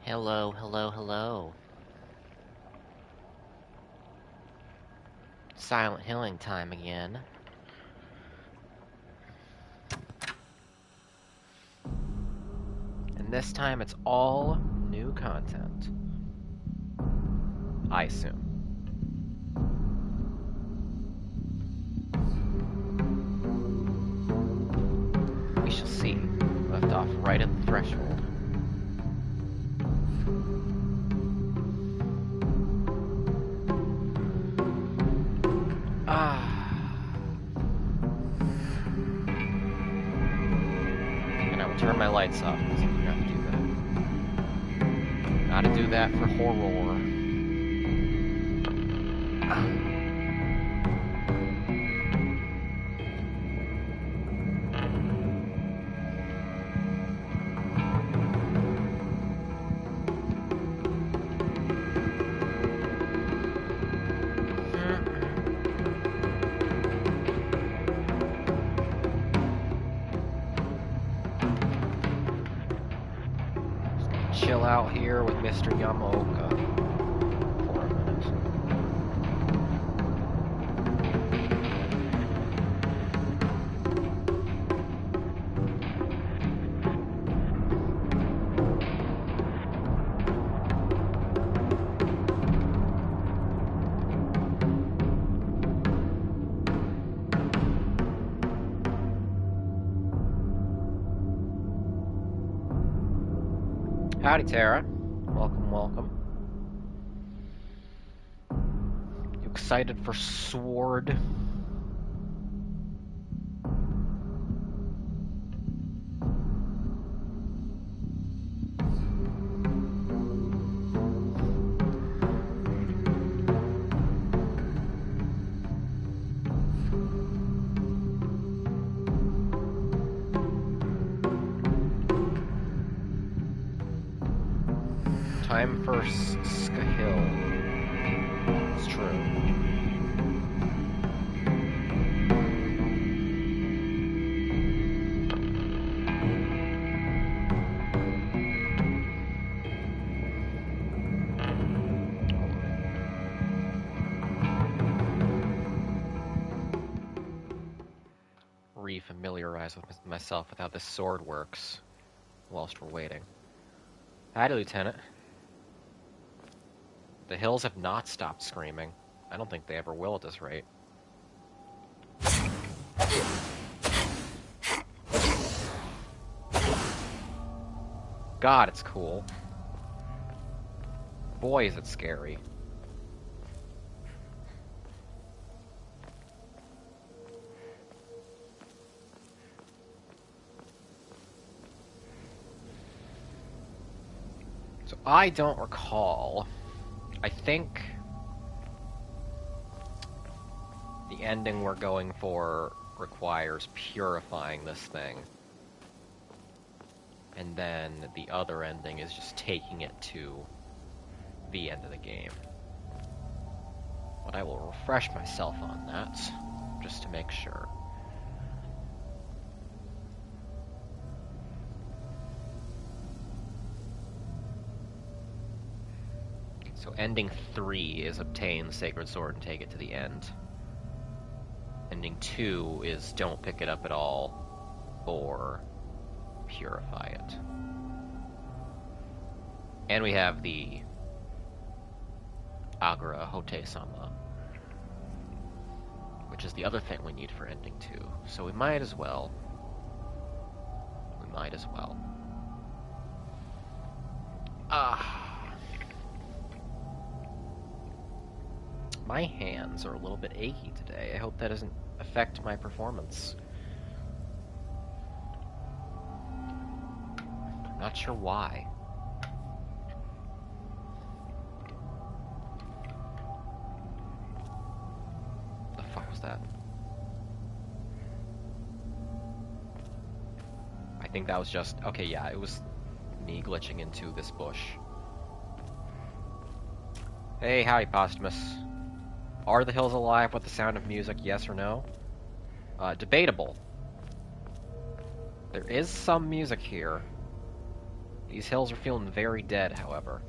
Hello, hello, hello. Silent Hilling time again. And this time it's all new content. I assume. We shall see. Left off right at the threshold. And I will turn my lights off because I forgot to do that. Gotta do that for horror. Chill out here with Mr. Yamaoka for a minute. Howdy, Tara. Welcome, welcome. You excited for Sword? Time for Skahill. It's true. Re-familiarize with myself with how this sword works whilst we're waiting. Howdy, Lieutenant. The hills have not stopped screaming. I don't think they ever will at this rate. God, it's cool. Boy, is it scary. So I don't recall. I think the ending we're going for requires purifying this thing. And then the other ending is just taking it to the end of the game. But I will refresh myself on that, just to make sure. So ending 3 is obtain the Sacred Sword and take it to the end. Ending 2 is don't pick it up at all, or purify it. And we have the Agra Hote-sama, which is the other thing we need for ending 2. So we might as well. My hands are a little bit achy today. I hope that doesn't affect my performance. I'm not sure why. The fuck was that? I think that was just... Okay, yeah, it was me glitching into this bush. Hey, howdy, Posthumus. Are the hills alive with the sound of music, yes or no? Debatable. There is some music here. These hills are feeling very dead, however.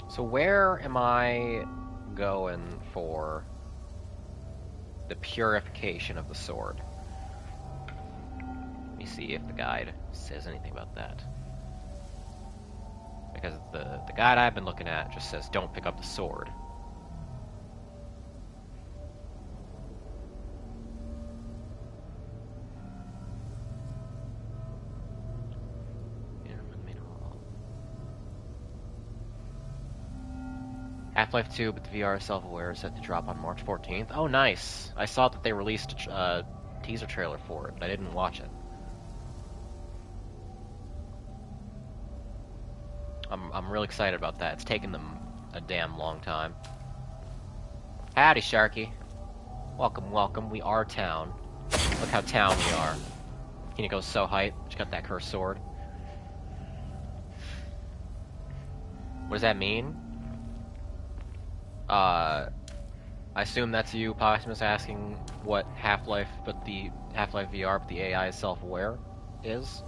So where am I going for the purification of the sword? Let me see if the guide says anything about that. Because the guide I've been looking at just says don't pick up the sword. Half-Life 2, but the VR self-aware is set to drop on March 14th. Oh, nice! I saw that they released a teaser trailer for it, but I didn't watch it. I'm really excited about that. It's taken them a damn long time. Howdy, Sharky. Welcome, welcome. We are town. Look how town we are. Hinigo's so hype. She got that cursed sword. What does that mean? I assume that's you, Posthumous, asking what Half-Life, but the Half-Life VR, but the AI is self-aware is.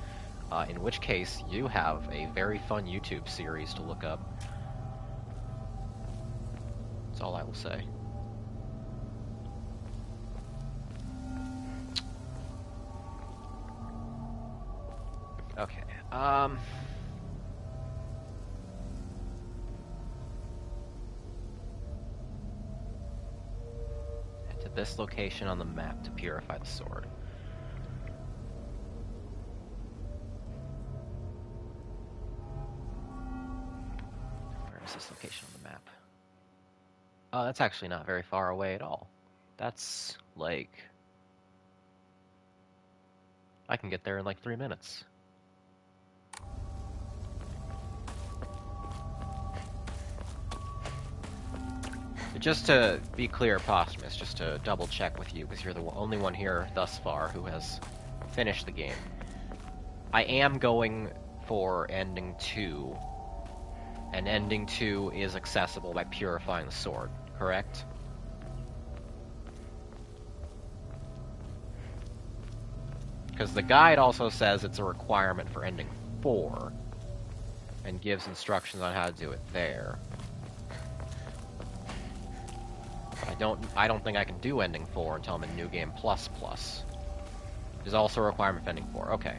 In which case, you have a very fun YouTube series to look up. That's all I will say. Okay, head to this location on the map to purify the sword. This location on the map. That's actually not very far away at all. That's like... I can get there in like 3 minutes. Just to be clear, Posthumous, just to double check with you, because you're the only one here thus far who has finished the game. I am going for Ending 2. And Ending 2 is accessible by purifying the sword, correct? Because the guide also says it's a requirement for Ending 4, and gives instructions on how to do it there. But I don't think I can do Ending 4 until I'm in New Game Plus Plus. Which is also a requirement for Ending 4. Okay.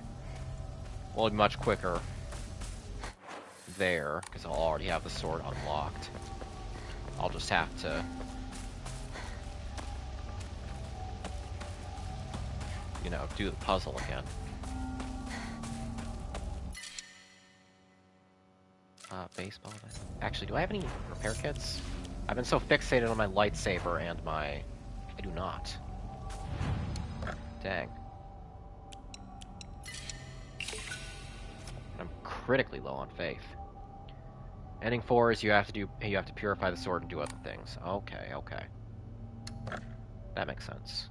Well, it'll be much quicker there, because I'll already have the sword unlocked. I'll just have to... you know, do the puzzle again. Baseball. Actually, do I have any repair kits? I've been so fixated on my lightsaber and my... I do not. Dang. I'm critically low on faith. Ending 4 is you have to purify the sword and do other things. Okay, okay. That makes sense.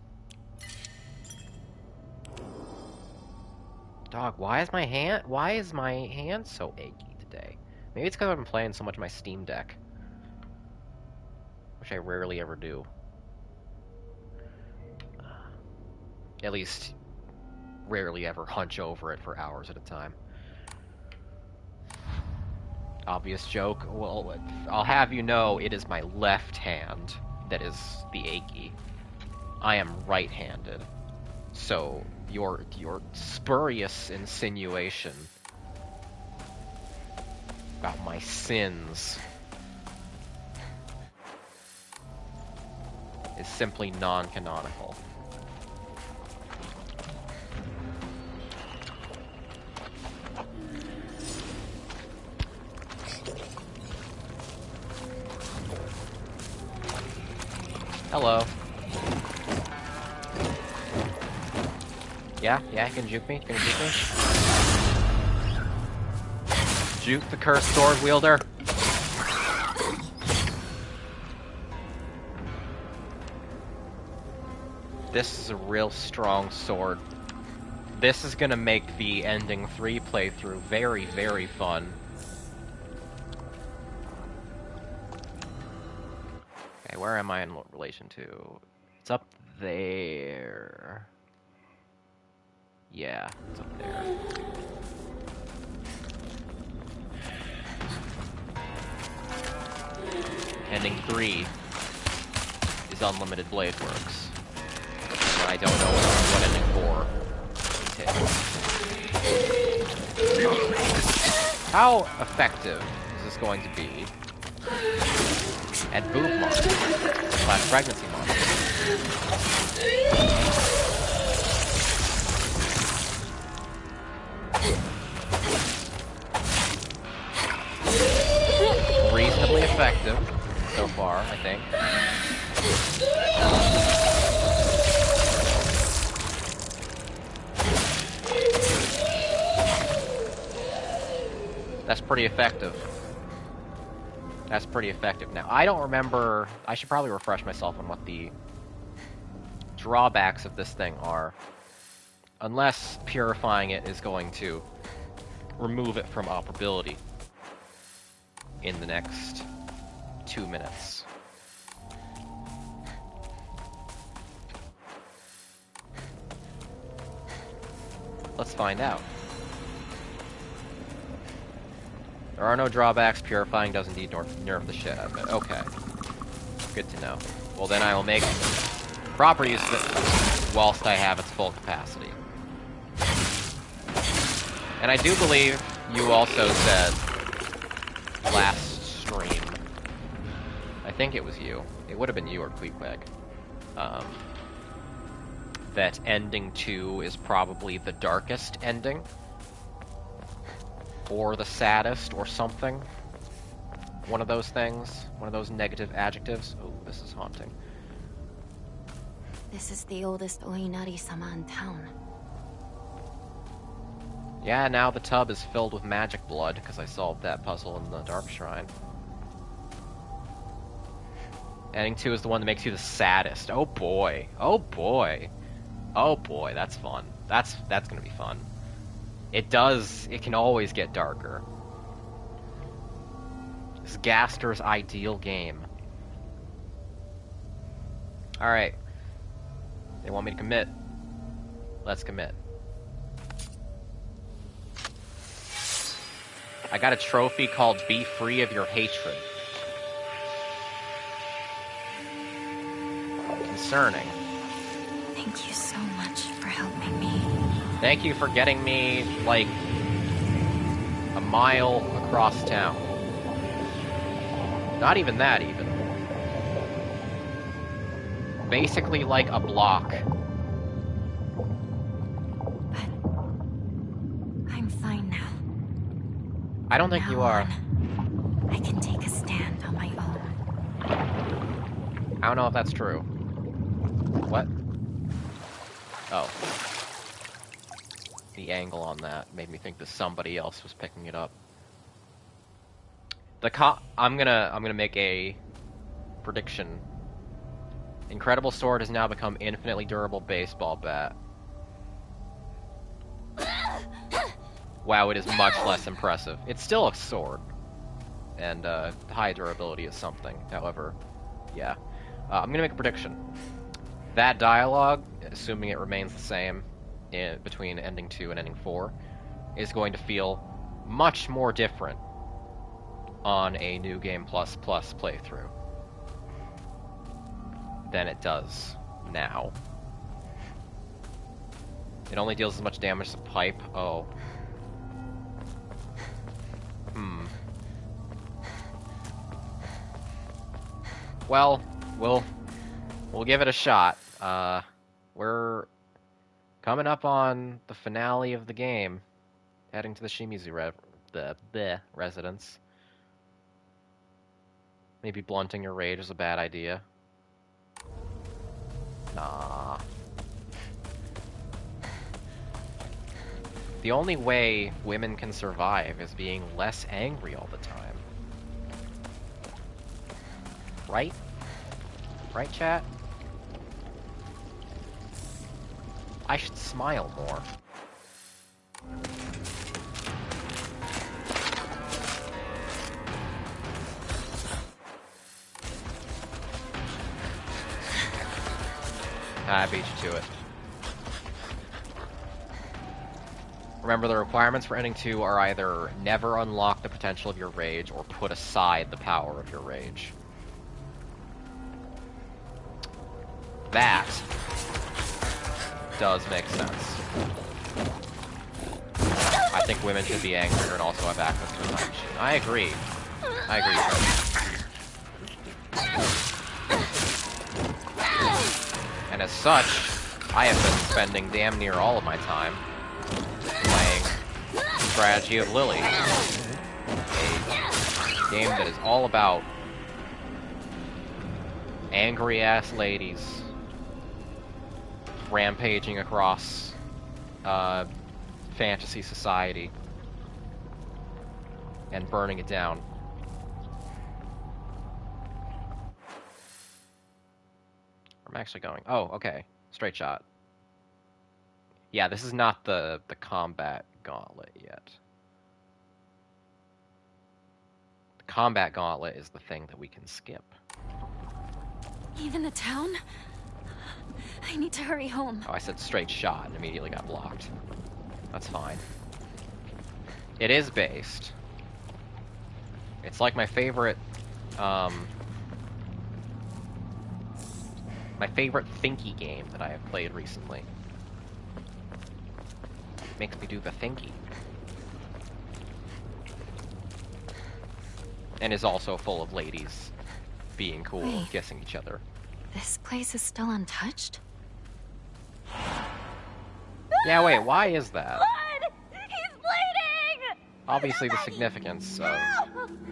Dog, why is my hand so achy today? Maybe it's because I've been playing so much of my Steam Deck. Which I rarely ever do. At least, rarely ever hunch over it for hours at a time. Obvious joke. Well, I'll have you know it is my left hand that is the achy. I am right-handed. So, your spurious insinuation about my sins is simply non-canonical. Hello. Yeah, you can juke me? Can you juke me? Juke the cursed sword wielder. This is a real strong sword. This is gonna make the Ending 3 playthrough very, very fun. Okay, where am I in relation to It's up there. Yeah, it's up there. Ending 3 is Unlimited Blade Works. And I don't know what ending 4 entails. How effective is this going to be at boob monsters / pregnancy monsters? Reasonably effective so far, I think. That's pretty effective. That's pretty effective. Now, I don't remember... I should probably refresh myself on what the drawbacks of this thing are. Unless purifying it is going to remove it from operability in the next 2 minutes. Let's find out. There are no drawbacks. Purifying does indeed nerf the shit out of it. Okay. Good to know. Well, then I will make proper use of it whilst I have its full capacity. And I do believe you also said last stream, I think it was you, it would have been you or Queequeg, that ending 2 is probably the darkest ending, or the saddest, or something. One of those things, one of those negative adjectives. Oh, this is haunting. This is the oldest Oinari-sama in town. Yeah, now the tub is filled with magic blood, because I solved that puzzle in the Dark Shrine. Ending 2 is the one that makes you the saddest. Oh boy. Oh boy. Oh boy, that's fun. That's gonna be fun. It can always get darker. This is Gaster's ideal game. Alright. They want me to commit. Let's commit. I got a trophy called Be Free of Your Hatred. Concerning. Thank you so much for helping me. Thank you for getting me, like, a mile across town. Not even that, even. Basically like a block. But I'm fine now. I don't think you are. I can take a stand on my own. I don't know if that's true. What? Oh. The angle on that made me think that somebody else was picking it up. I'm gonna make a prediction. Incredible Sword has now become infinitely durable baseball bat. Wow, it is much less impressive. It's still a sword, and high durability is something. However, yeah. I'm gonna make a prediction. That dialogue, assuming it remains the same between ending 2 and ending 4, is going to feel much more different on a New Game Plus playthrough than it does now. It only deals as much damage as a pipe. Oh. Well, we'll give it a shot. We're coming up on the finale of the game, heading to the Shimizu residence. Maybe blunting your rage is a bad idea. Nah. The only way women can survive is being less angry all the time. Right? Right, chat? I should smile more. I beat you to it. Remember, the requirements for ending 2 are either never unlock the potential of your rage or put aside the power of your rage. That does make sense. I think women should be angrier and also have access to a time machine. I agree. I agree, and as such, I have been spending damn near all of my time playing Strategy of Lily, a game that is all about angry-ass ladies rampaging across fantasy society and burning it down. I'm actually going. Oh, okay. Straight shot. Yeah, this is not the combat gauntlet yet. The combat gauntlet is the thing that we can skip. Even the town? I need to hurry home. Oh, I said straight shot and immediately got blocked. That's fine. It is based. It's like my favorite, my favorite thinky game that I have played recently. Makes me do the thinky. And is also full of ladies being cool and kissing each other. This place is still untouched? Yeah, wait, why is that? Blood! He's bleeding! Obviously the significance of...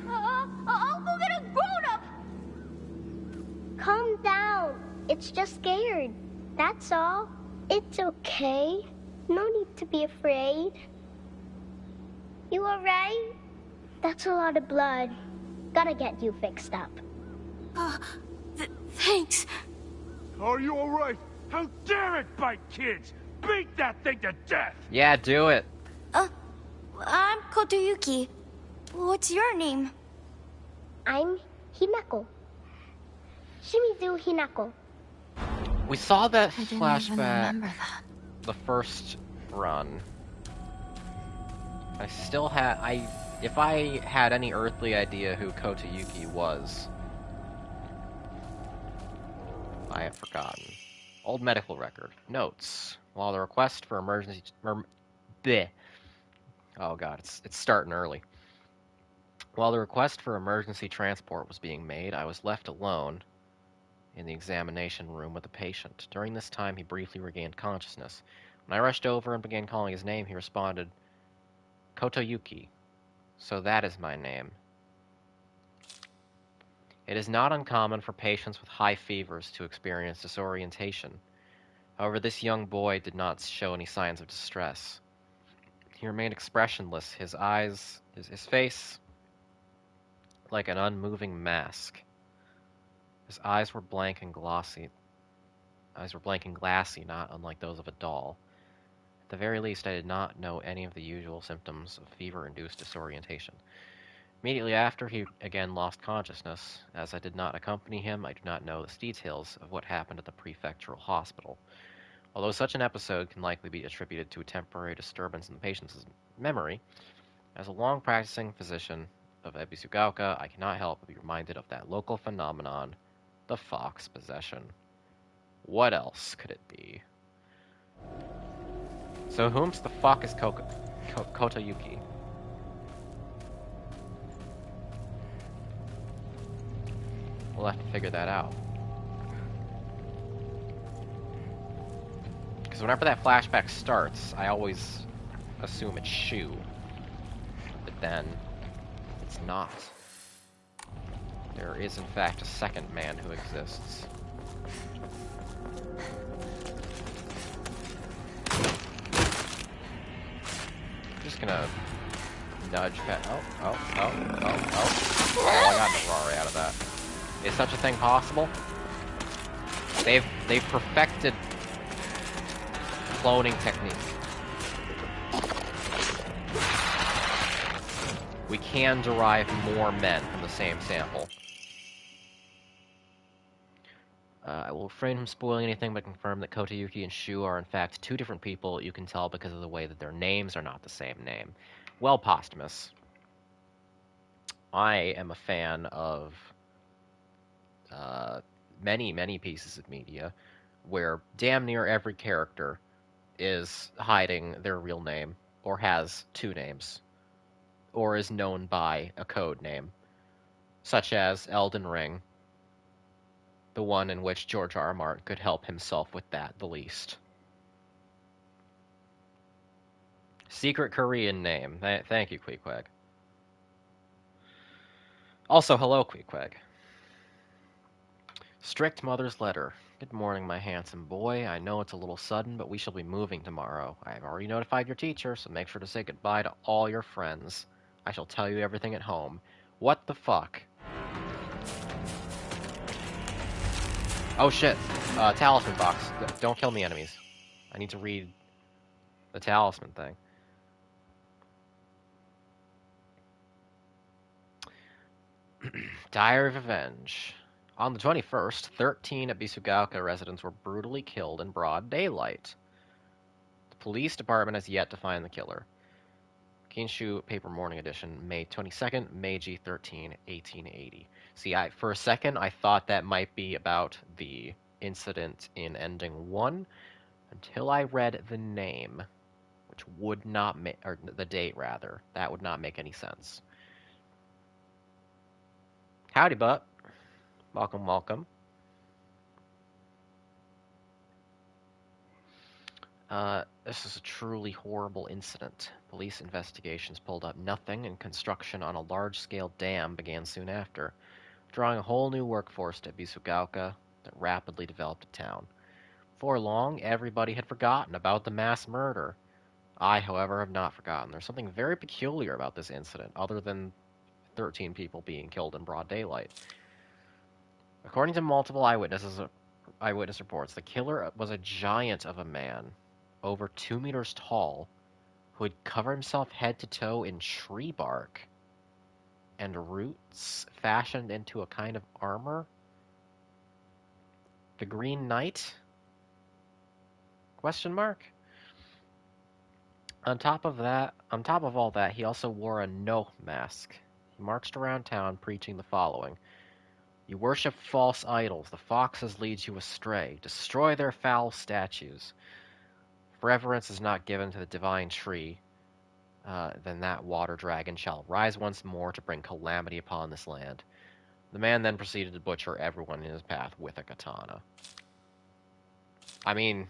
I'll go get a grown-up! Calm down. It's just scared. That's all. It's okay. No need to be afraid. You alright? That's a lot of blood. Gotta get you fixed up. Thanks. Are you alright? How dare it bite kids? Beat that thing to death! Yeah, do it. I'm Kotoyuki. What's your name? I'm Hinako. Shimizu Hinako. We saw that I didn't even flashback remember that. the first run. I still had... If I had any earthly idea who Kotoyuki was, I have forgotten. Old medical record. Notes. While the request for emergency... Oh god, it's starting early. While the request for emergency transport was being made, I was left alone in the examination room with the patient. During this time, he briefly regained consciousness. When I rushed over and began calling his name, he responded, Kotoyuki. So that is my name. It is not uncommon for patients with high fevers to experience disorientation. However, this young boy did not show any signs of distress. He remained expressionless, his eyes, his face, like an unmoving mask. His eyes were blank and glassy, not unlike those of a doll. At the very least, I did not know any of the usual symptoms of fever-induced disorientation. Immediately after, he again lost consciousness. As I did not accompany him, I do not know the details of what happened at the prefectural hospital. Although such an episode can likely be attributed to a temporary disturbance in the patient's memory, as a long-practicing physician of Ebisugaoka, I cannot help but be reminded of that local phenomenon, the fox possession. What else could it be? So whom's the fuck is Kotoyuki? We'll have to figure that out. Because whenever that flashback starts, I always assume it's Shu. But then, it's not. There is, in fact, a second man who exists. I'm just gonna nudge past. Oh, I got an Aurora out of that. Is such a thing possible? They've perfected cloning technique. We can derive more men from the same sample. I will refrain from spoiling anything, but confirm that Kotayuki and Shu are in fact two different people. You can tell because of the way that their names are not the same name. Well, Posthumous, I am a fan of many pieces of media where damn near every character is hiding their real name, or has two names, or is known by a code name, such as Elden Ring, the one in which George R. R. Martin could help himself with that the least. Secret Korean name. Thank you, Queequeg. Also, hello, Queequeg. Strict Mother's Letter. Good morning, my handsome boy. I know it's a little sudden, but we shall be moving tomorrow. I have already notified your teacher, so make sure to say goodbye to all your friends. I shall tell you everything at home. What the fuck? Oh shit. Talisman box. Don't kill me, enemies. I need to read the talisman thing. Diary of Revenge. On the 21st, 13 Abisugaoka residents were brutally killed in broad daylight. The police department has yet to find the killer. Kinshu Paper Morning Edition, May 22nd, Meiji 13, 1880. See, for a second, I thought that might be about the incident in Ending 1, until I read the name, which would not make, or the date, rather. That would not make any sense. Howdy, butt. Welcome, welcome. This is a truly horrible incident. Police investigations pulled up nothing, and construction on a large-scale dam began soon after, drawing a whole new workforce to Abisugaoka that rapidly developed a town. Before long, everybody had forgotten about the mass murder. I, however, have not forgotten. There's something very peculiar about this incident, other than 13 people being killed in broad daylight. According to multiple eyewitness reports, the killer was a giant of a man, over 2 meters tall, who had covered himself head to toe in tree bark and roots fashioned into a kind of armor. The Green Knight? Question mark? On top of all that, he also wore a no mask. He marched around town preaching the following: "You worship false idols. The foxes lead you astray. Destroy their foul statues. If reverence is not given to the divine tree, then that water dragon shall rise once more to bring calamity upon this land." The man then proceeded to butcher everyone in his path with a katana. I mean,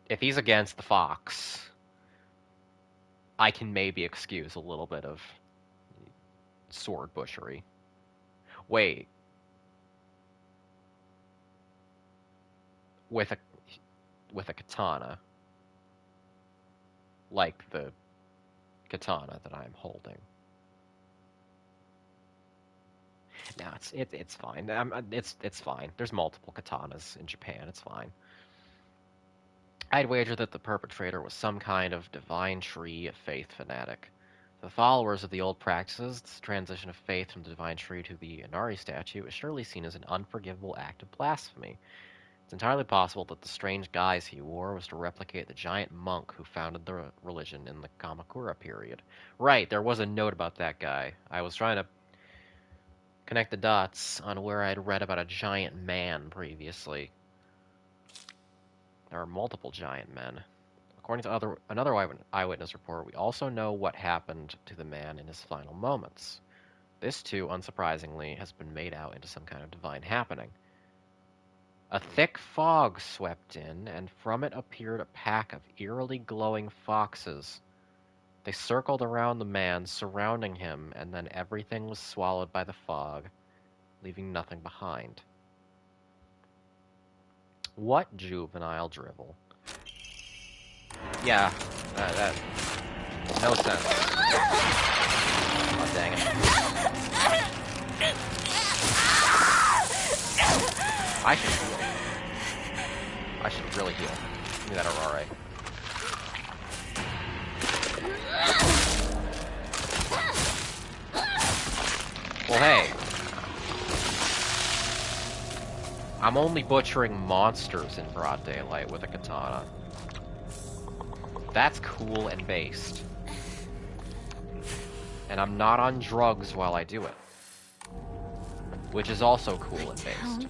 if he's against the fox, I can maybe excuse a little bit of sword butchery. Wait. With a katana. Like the katana that I'm holding. No, it's fine. It's fine. There's multiple katanas in Japan. It's fine. I'd wager that the perpetrator was some kind of divine tree faith fanatic. For the followers of the old practices, this transition of faith from the divine tree to the Inari statue is surely seen as an unforgivable act of blasphemy. It's entirely possible that the strange guise he wore was to replicate the giant monk who founded the religion in the Kamakura period. Right, there was a note about that guy. I was trying to connect the dots on where I'd read about a giant man previously. There are multiple giant men. According to another eyewitness report, we also know what happened to the man in his final moments. This, too, unsurprisingly, has been made out into some kind of divine happening. A thick fog swept in, and from it appeared a pack of eerily glowing foxes. They circled around the man, surrounding him, and then everything was swallowed by the fog, leaving nothing behind. What juvenile drivel. Yeah, that no sense. Oh, dang it. I should heal. I should really heal. Give me that Aurora. Well, hey. I'm only butchering monsters in broad daylight with a katana. That's cool and based. And I'm not on drugs while I do it. Which is also cool and based.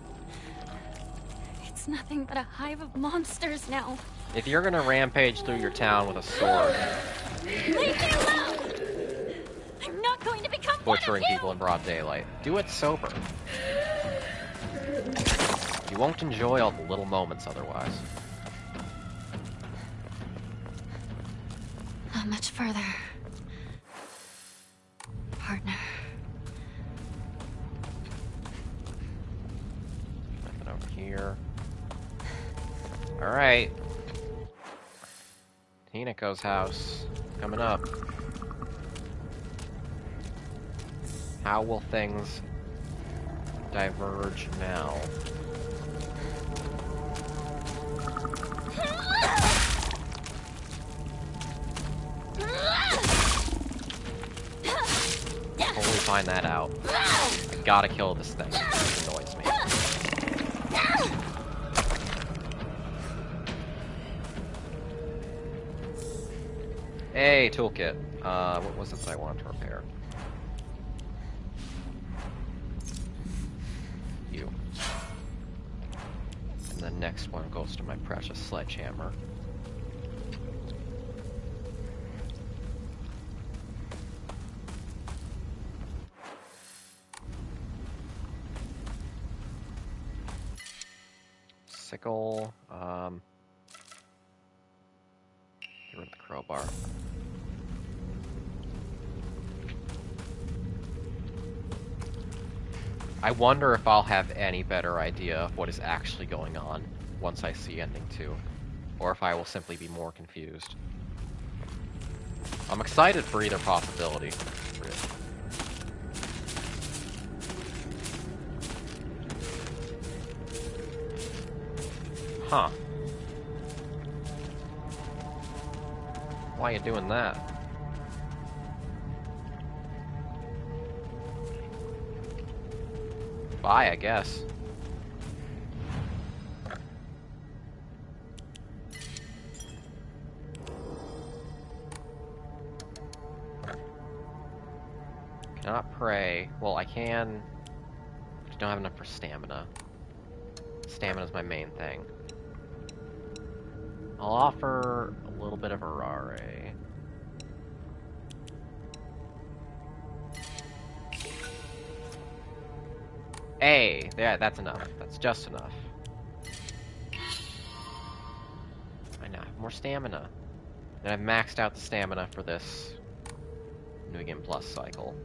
It's nothing but a hive of monsters now. If you're gonna rampage through your town with a sword, Leave me alone! I'm not going to become butchering one of you! people in broad daylight, do it sober. You won't enjoy all the little moments otherwise. Not much further. Partner. Nothing over here. Alright. Hinako's house. Coming up. How will things diverge now? Totally find that out. I gotta kill this thing. It annoys me. Hey, toolkit. What was it that I wanted to repair? You. And the next one goes to my precious sledgehammer. Sickle, get rid of the crowbar. I wonder if I'll have any better idea of what is actually going on once I see ending 2, or if I will simply be more confused. I'm excited for either possibility. Really. Huh. Why are you doing that? Bye, I guess. Cannot pray. Well, I can. I don't have enough for stamina. Stamina's my main thing. I'll offer a little bit of Arare. Hey, yeah, that's enough. That's just enough. I now have more stamina. And I've maxed out the stamina for this New Game Plus cycle.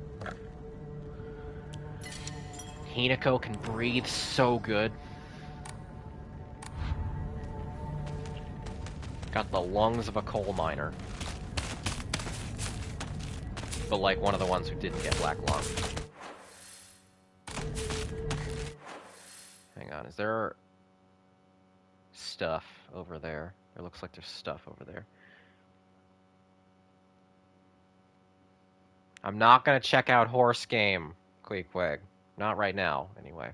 Hinako can breathe so good. Got the lungs of a coal miner. But like one of the ones who didn't get black lung. Hang on, is there stuff over there? It looks like there's stuff over there. I'm not gonna check out Horse Game, Queequeg. Not right now, anyway.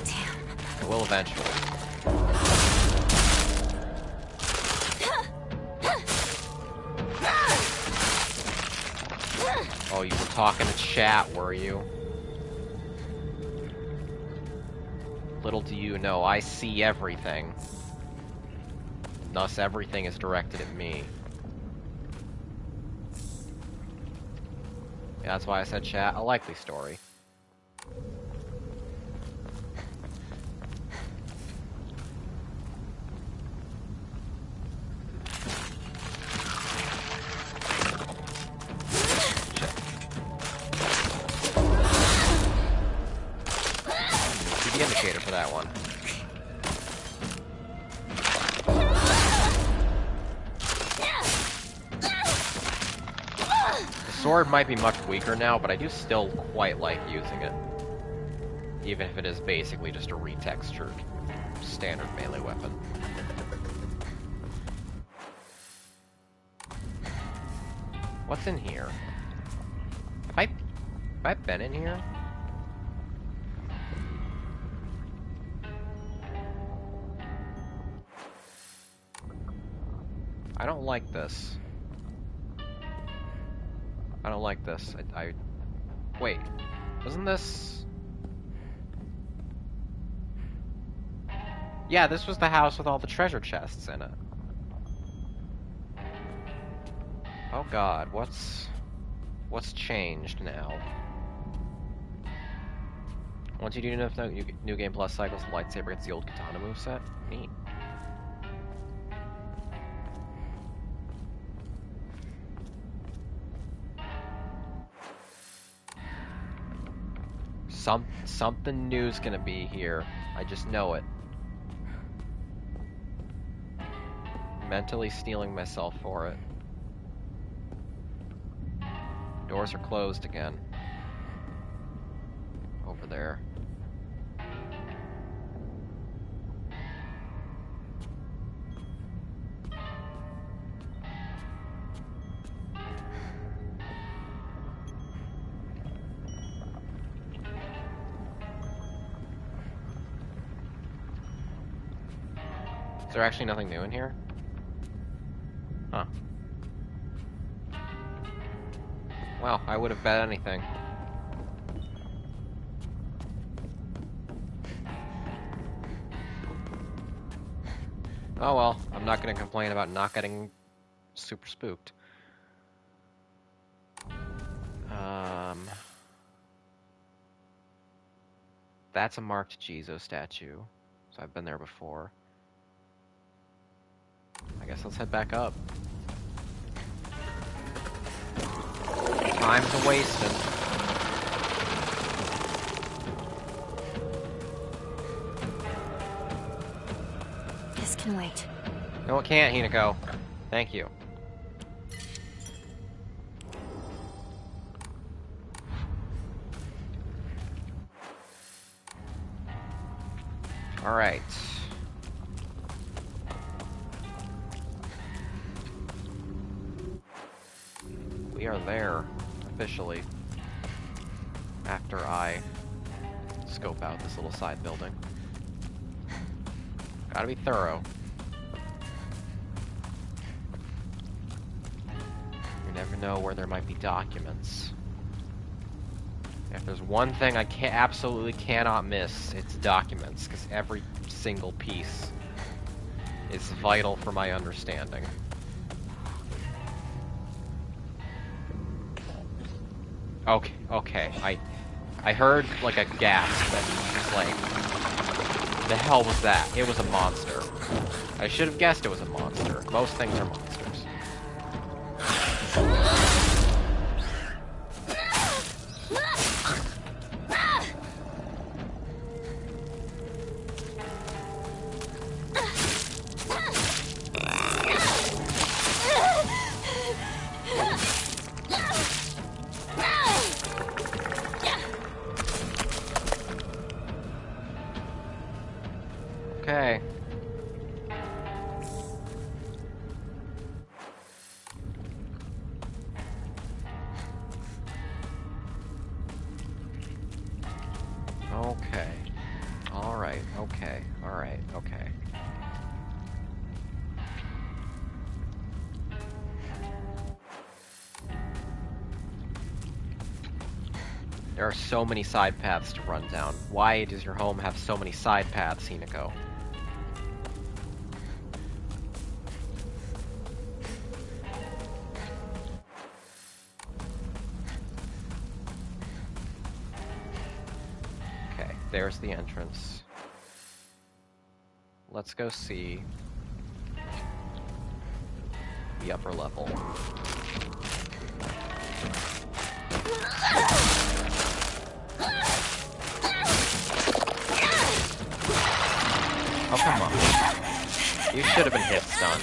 Damn. I will eventually. Oh, you were talking to chat, were you? Little do you know, I see everything. Thus, everything is directed at me. Yeah, that's why I said chat, a likely story. Indicator for that one. The sword might be much weaker now, but I do still quite like using it. Even if it is basically just a retextured standard melee weapon. What's in here? Have I been in here? I don't like this. I don't like this. Wait. Wasn't this... Yeah, this was the house with all the treasure chests in it. Oh god, what's changed now? Once you do enough new game plus cycles, the lightsaber gets the old katana moveset. Neat. Something new's gonna be here. I just know it. Mentally stealing myself for it. Doors are closed again. Over there. Is there actually nothing new in here? Huh. Well, I would have bet anything. Oh well, I'm not gonna complain about not getting super spooked. That's a marked Jizo statue, so I've been there before. I guess let's head back up. Time's a-wasting. This can wait. No, it can't, Hinako. Thank you. Alright. We are there, officially, after I scope out this little side building. Gotta be thorough. You never know where there might be documents. If there's one thing I absolutely cannot miss, it's documents, because every single piece is vital for my understanding. Okay. I heard like a gasp that was like, the hell was that? It was a monster. I should have guessed it was a monster. Most things are monsters. Okay. Okay. Alright, okay. Alright, okay. There are so many side paths to run down. Why does your home have so many side paths, Hinako? Okay, there's the entrance. Let's go see the upper level. Oh, come on. You should have been hit stun.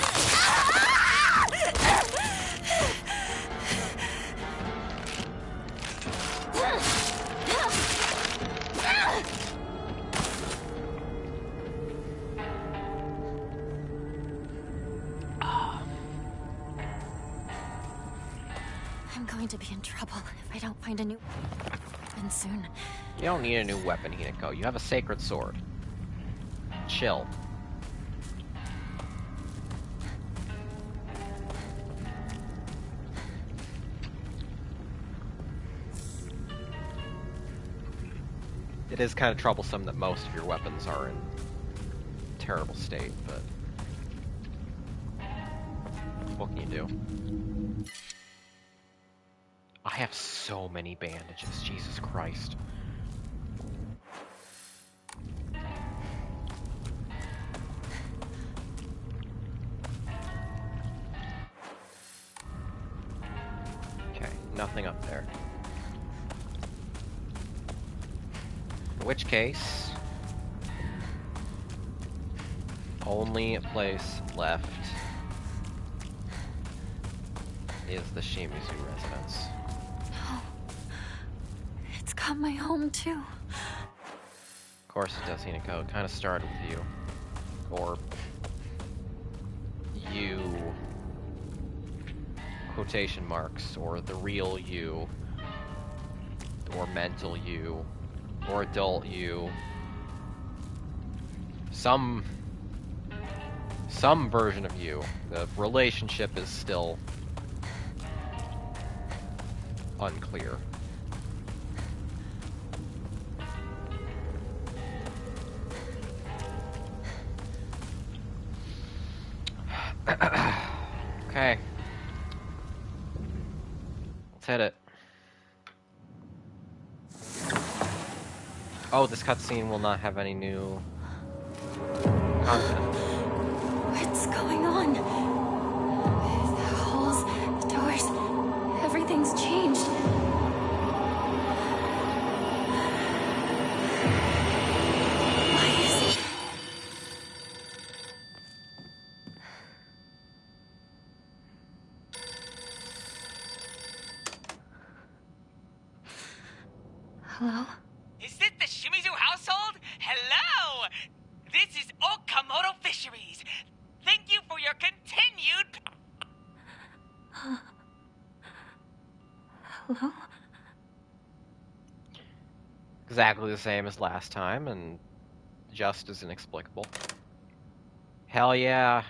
I'm going to be in trouble if I don't find a new weapon soon. You don't need a new weapon, Hinako. You have a sacred sword. Chill. It is kind of troublesome that most of your weapons are in terrible state, but what can you do? I have so many bandages, Jesus Christ. Okay, nothing up there. In which case, only place left is the Shimizu residence. No. It's got my home, too. Of course it does, Hinako. It kind of started with you. Or you, quotation marks, or the real you, or mental you, or adult you. Some version of you. The relationship is still unclear. Okay. Let's hit it. Oh, this cutscene will not have any new content. What's going on? The halls, the doors, everything's changed. Why is it? Hello? Is it the Shimizu household? Hello! This is Okamoto Fisheries. Thank you for your continued... Hello? Exactly the same as last time, and just as inexplicable. Hell yeah.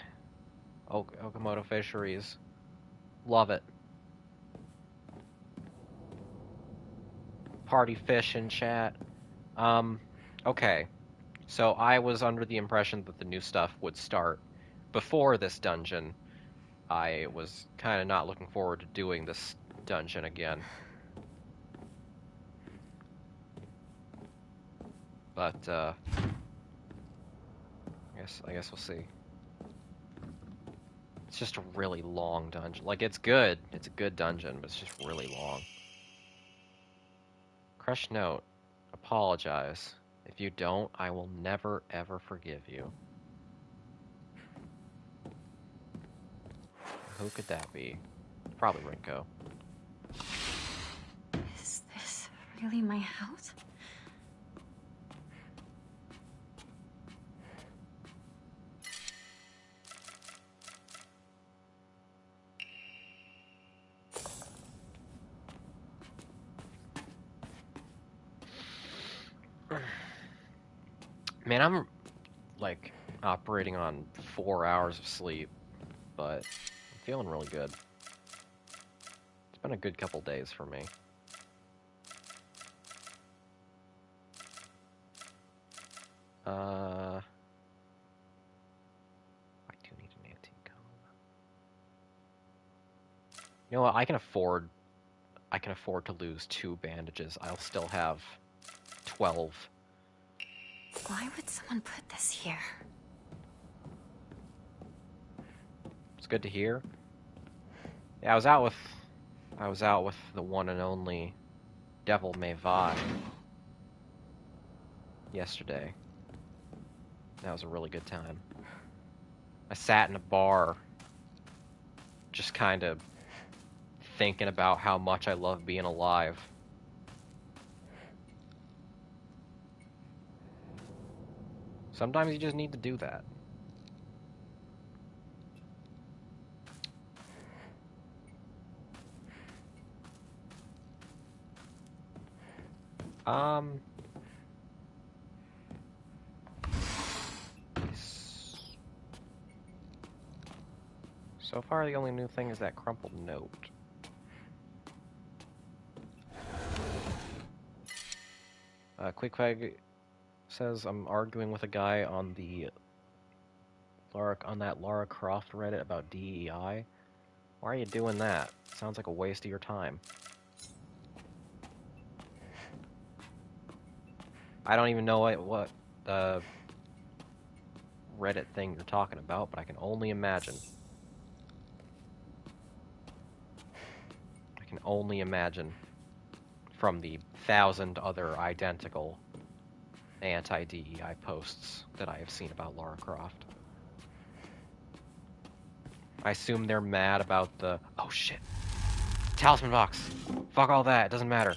Okamoto Fisheries. Love it. Party fish in chat. Okay. So I was under the impression that the new stuff would start before this dungeon. I was kind of not looking forward to doing this dungeon again. But, I guess we'll see. It's just a really long dungeon. Like, it's good. It's a good dungeon, but it's just really long. Crush note. Apologize. If you don't, I will never, ever forgive you. Who could that be? Probably Rinko. Is this really my house? Man, I'm, like, operating on 4 hours of sleep, but I'm feeling really good. It's been a good couple days for me. I do need an antique comb. You know what? I can afford to lose 2 bandages. I'll still have 12. Why would someone put this here? It's good to hear. Yeah, I was out with the one and only Devil May Vi yesterday. That was a really good time. I sat in a bar just kind of thinking about how much I love being alive. Sometimes you just need to do that. So far, the only new thing is that crumpled note. Quickfag says, I'm arguing with a guy on that Lara Croft Reddit about DEI. Why are you doing that? Sounds like a waste of your time. I don't even know what Reddit thing you're talking about, but I can only imagine. I can only imagine from the 1,000 other identical anti-DEI posts that I have seen about Lara Croft. I assume they're mad about the... Oh, shit. Talisman box. Fuck all that. It doesn't matter.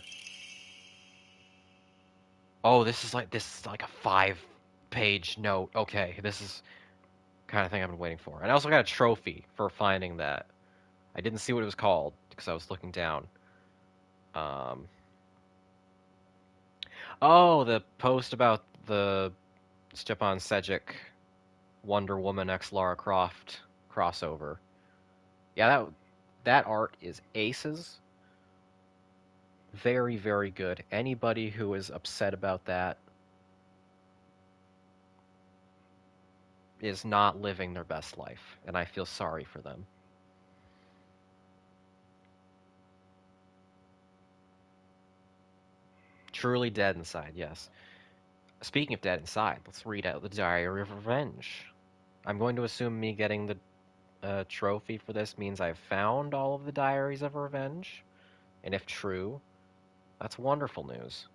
Oh, this is like a 5-page note. Okay, this is the kind of thing I've been waiting for. And I also got a trophy for finding that. I didn't see what it was called because I was looking down. Oh, the post about the Stepan Sejic Wonder Woman x Lara Croft crossover. Yeah, that art is aces. Very, very good. Anybody who is upset about that is not living their best life, and I feel sorry for them. Truly dead inside, yes. Speaking of dead inside, let's read out the Diary of Revenge. I'm going to assume me getting the trophy for this means I've found all of the Diaries of Revenge, and if true, that's wonderful news.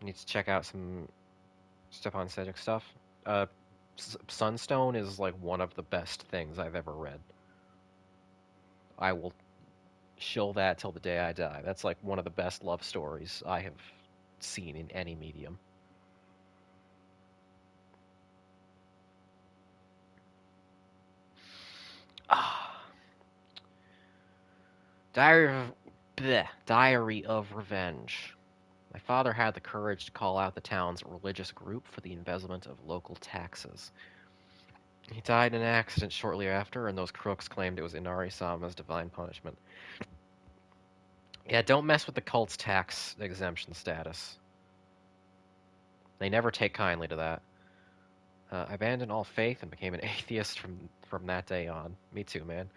Need to check out some Stepan Sejic stuff. Sunstone is like one of the best things I've ever read. I will shill that till the day I die. That's like one of the best love stories I have seen in any medium. Diary of Revenge. My father had the courage to call out the town's religious group for the embezzlement of local taxes. He died in an accident shortly after, and those crooks claimed it was Inari Sama's divine punishment. Yeah, don't mess with the cult's tax exemption status. They never take kindly to that. I abandoned all faith and became an atheist from that day on. Me too, man.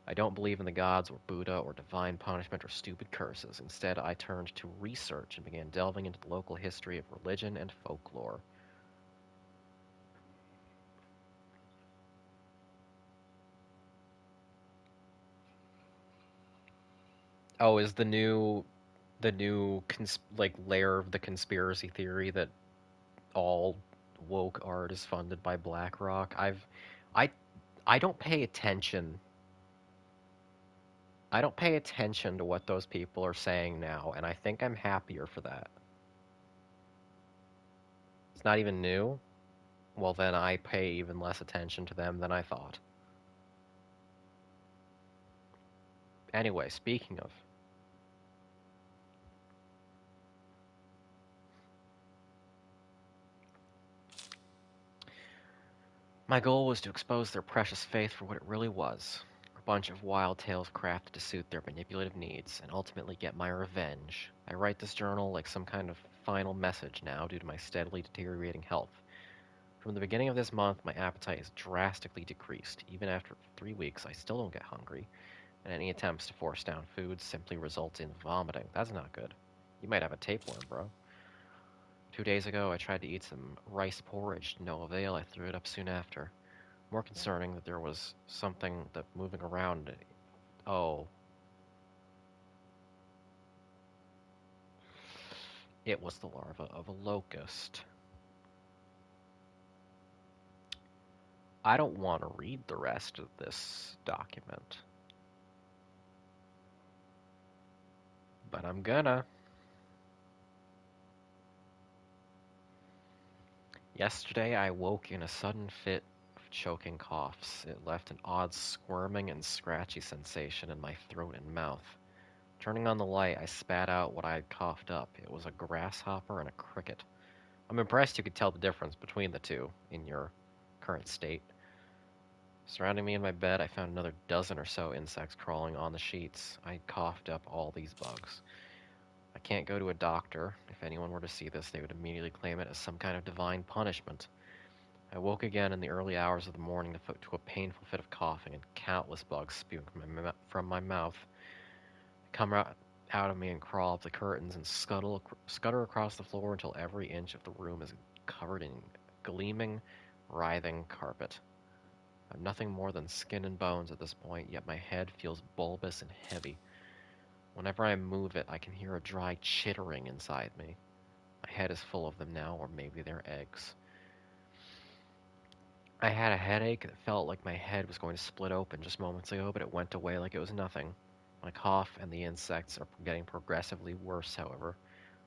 I don't believe in the gods or Buddha or divine punishment or stupid curses. Instead, I turned to research and began delving into the local history of religion and folklore. Oh, is the new layer of the conspiracy theory that all woke art is funded by BlackRock? I don't pay attention. I don't pay attention to what those people are saying now, and I think I'm happier for that. It's not even new? Well, then I pay even less attention to them than I thought. Anyway, speaking of... My goal was to expose their precious faith for what it really was. A bunch of wild tales crafted to suit their manipulative needs, and ultimately get my revenge. I write this journal like some kind of final message now due to my steadily deteriorating health. From the beginning of this month, my appetite is drastically decreased. Even after 3 weeks, I still don't get hungry, and any attempts to force down food simply result in vomiting. That's not good. You might have a tapeworm, bro. 2 days ago, I tried to eat some rice porridge. To no avail, I threw it up soon after. More concerning that there was something that moving around. Oh. It was the larva of a locust. I don't want to read the rest of this document. But I'm gonna. Yesterday, I woke in a sudden fit of choking coughs. It left an odd squirming and scratchy sensation in my throat and mouth. Turning on the light, I spat out what I had coughed up. It was a grasshopper and a cricket. I'm impressed you could tell the difference between the two in your current state. Surrounding me in my bed, I found another dozen or so insects crawling on the sheets. I coughed up all these bugs. I can't go to a doctor. If anyone were to see this, they would immediately claim it as some kind of divine punishment. I woke again in the early hours of the morning to a painful fit of coughing and countless bugs spewing from my mouth. They come out of me and crawl up the curtains and scutter across the floor until every inch of the room is covered in gleaming, writhing carpet. I'm nothing more than skin and bones at this point, yet my head feels bulbous and heavy. Whenever I move it, I can hear a dry chittering inside me. My head is full of them now, or maybe they're eggs. I had a headache that felt like my head was going to split open just moments ago, but it went away like it was nothing. My cough and the insects are getting progressively worse, however.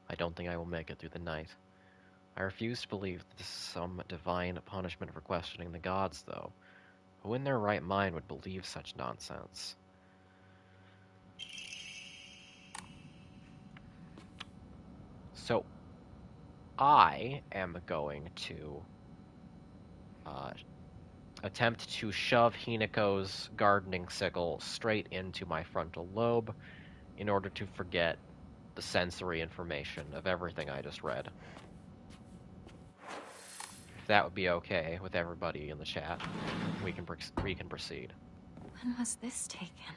I don't think I will make it through the night. I refuse to believe that this is some divine punishment for questioning the gods, though. Who in their right mind would believe such nonsense? So, I am going to attempt to shove Hinako's gardening sickle straight into my frontal lobe in order to forget the sensory information of everything I just read. If that would be okay with everybody in the chat, we can proceed. When was this taken?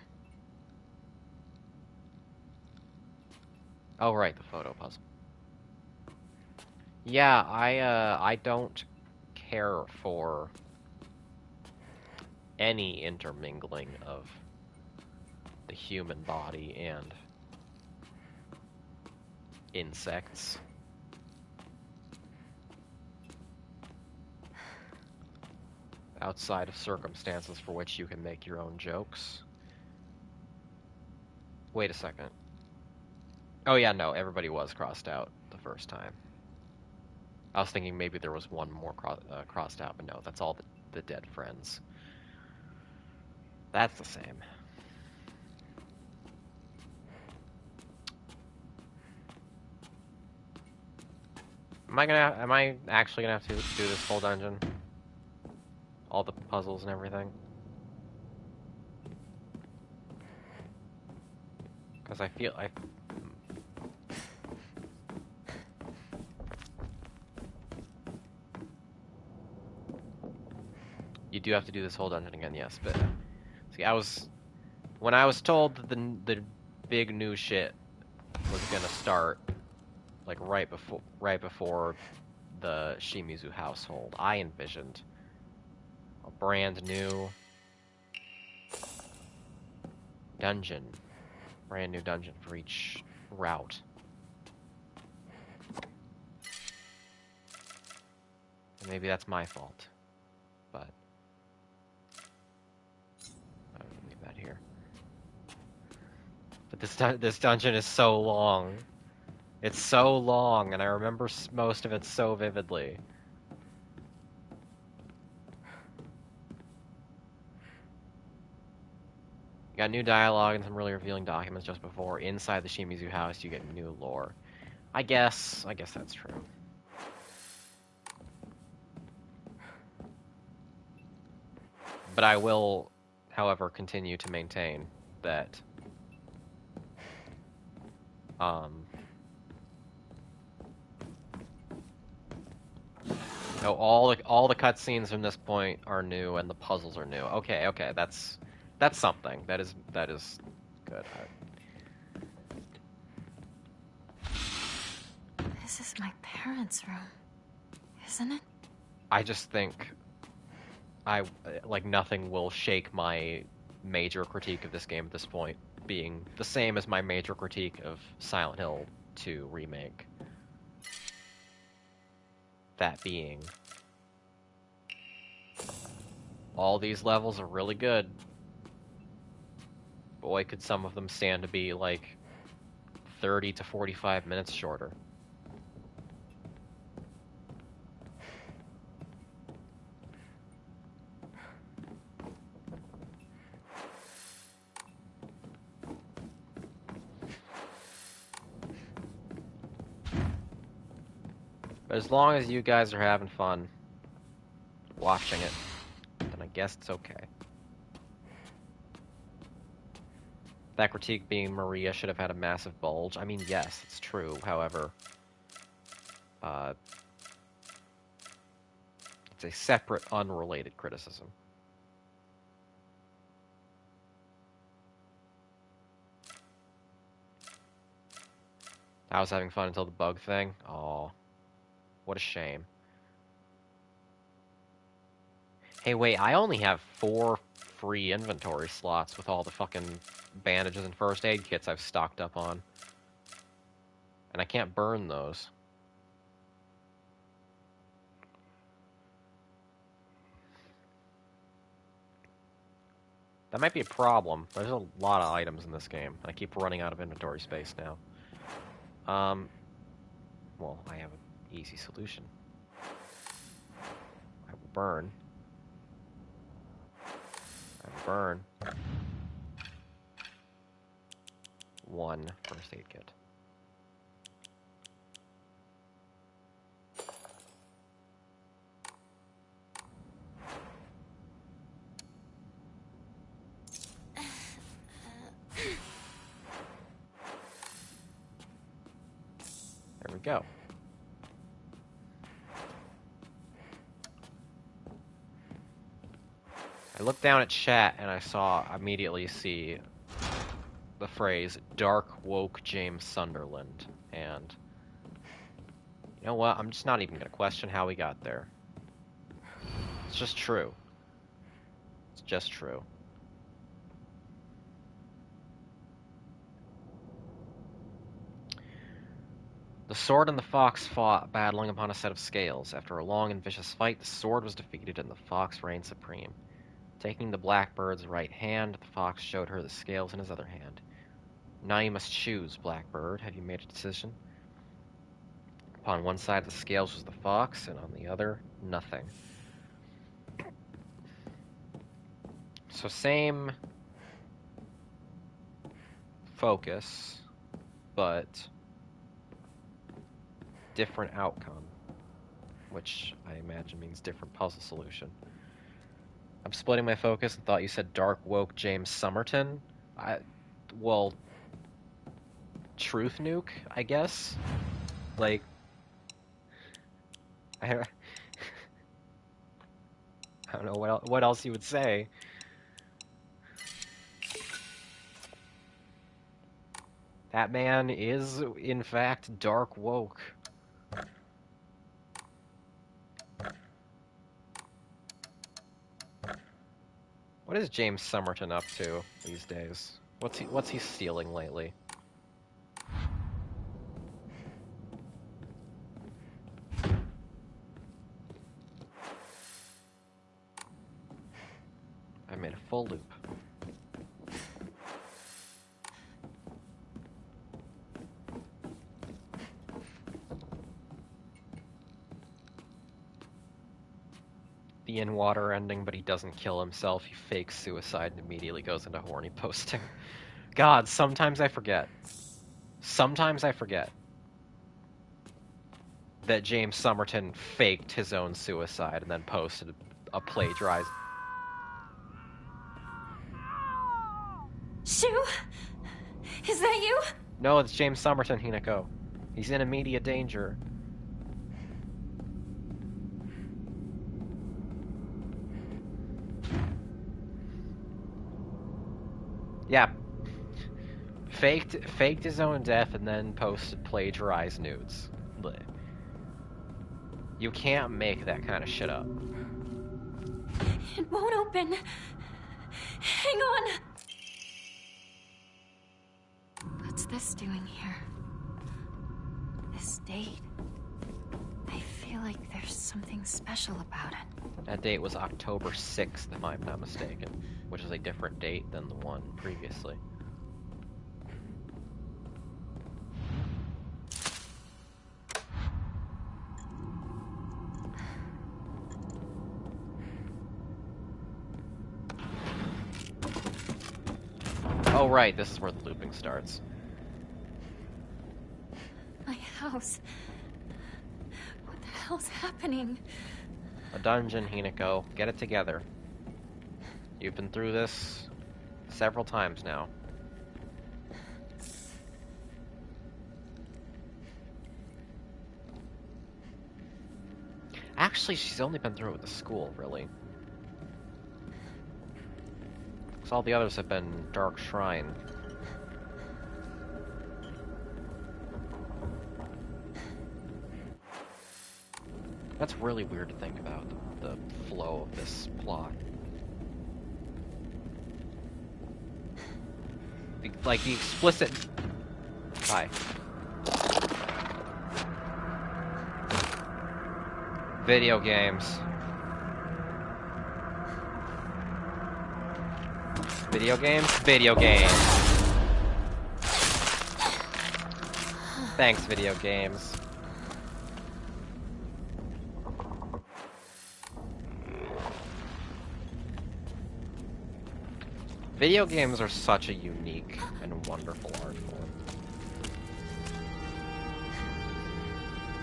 Oh, right, the photo puzzle. Yeah, I don't care for any intermingling of the human body and insects. Outside of circumstances for which you can make your own jokes. Wait a second. Oh yeah, no, everybody was crossed out the first time. I was thinking maybe there was one more crossed out, but no, that's all the dead friends. That's the same. Am I actually gonna have to do this whole dungeon? All the puzzles and everything? Because I feel you do have to do this whole dungeon again, yes, but see, when I was told that the big new shit was gonna start, like right before the Shimizu household, I envisioned a brand new dungeon for each route. And maybe that's my fault, but I'm gonna leave that here. But this dungeon is so long. It's so long, and I remember most of it so vividly. You got new dialogue and some really revealing documents just before. Inside the Shimizu house, you get new lore. I guess that's true. But I will, however, continue to maintain that no, all the cutscenes from this point are new and the puzzles are new. Okay, that's something. That is good. This is my parents' room, isn't it? I just think nothing will shake my major critique of this game at this point, being the same as my major critique of Silent Hill 2 Remake. That being, all these levels are really good. Boy, could some of them stand to be like 30 to 45 minutes shorter. But as long as you guys are having fun watching it, then I guess it's okay. That critique being Maria should have had a massive bulge. I mean, yes, it's true. However, it's a separate, unrelated criticism. I was having fun until the bug thing. Aw. What a shame. Hey, wait, I only have 4 free inventory slots with all the fucking bandages and first aid kits I've stocked up on. And I can't burn those. That might be a problem. There's a lot of items in this game. I keep running out of inventory space now. Well, I have an easy solution. I will burn. I will burn 1 first aid kit. There we go. I looked down at chat and I immediately see the phrase "Dark Woke James Sunderland," and you know what? I'm just not even gonna question how we got there. It's just true. It's just true. The sword and the fox fought, battling upon a set of scales. After a long and vicious fight, the sword was defeated and the fox reigned supreme. Taking the blackbird's right hand, the fox showed her the scales in his other hand. Now you must choose, Blackbird. Have you made a decision? Upon one side of the scales was the fox, and on the other, nothing. So same focus, but different outcome, which I imagine means different puzzle solution. I'm splitting my focus and thought you said Dark Woke James Somerton. Well, Truth Nuke, I guess? Like, I don't know what else you would say. That man is, in fact, dark woke. What is James Somerton up to these days? What's he stealing lately? I made a full loop. The in-water ending, but he doesn't kill himself. He fakes suicide and immediately goes into horny posting. God, sometimes I forget. Sometimes I forget that James Somerton faked his own suicide and then posted a plagiarized... Shu? Is that you? No, it's James Somerton, Hinako. He's in immediate danger. Yeah. Faked his own death and then posted plagiarized nudes. You can't make that kind of shit up. It won't open. Hang on. What's this doing here? This date. I feel like there's something special about it. That date was October 6th, if I'm not mistaken, which is a different date than the one previously. Oh right, this is where the looping starts. My house. What the hell's happening? A dungeon, Hinako. Get it together. You've been through this several times now. Actually, she's only been through it with the school, really. Because all the others have been Dark Shrine. That's really weird to think about, the flow of this plot. Like, the explicit... Hi. Video games. Video games? Video games. Thanks, video games. Video games are such a unique and wonderful art form.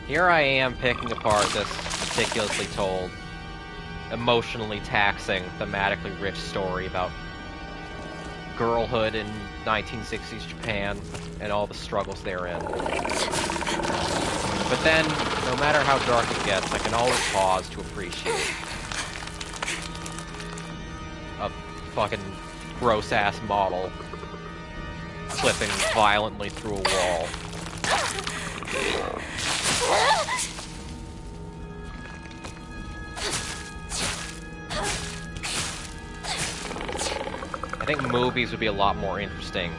Here I am picking apart this meticulously told, emotionally taxing, thematically rich story about girlhood in 1960s Japan and all the struggles therein. But then, no matter how dark it gets, I can always pause to appreciate a fucking gross-ass model slipping violently through a wall. I think movies would be a lot more interesting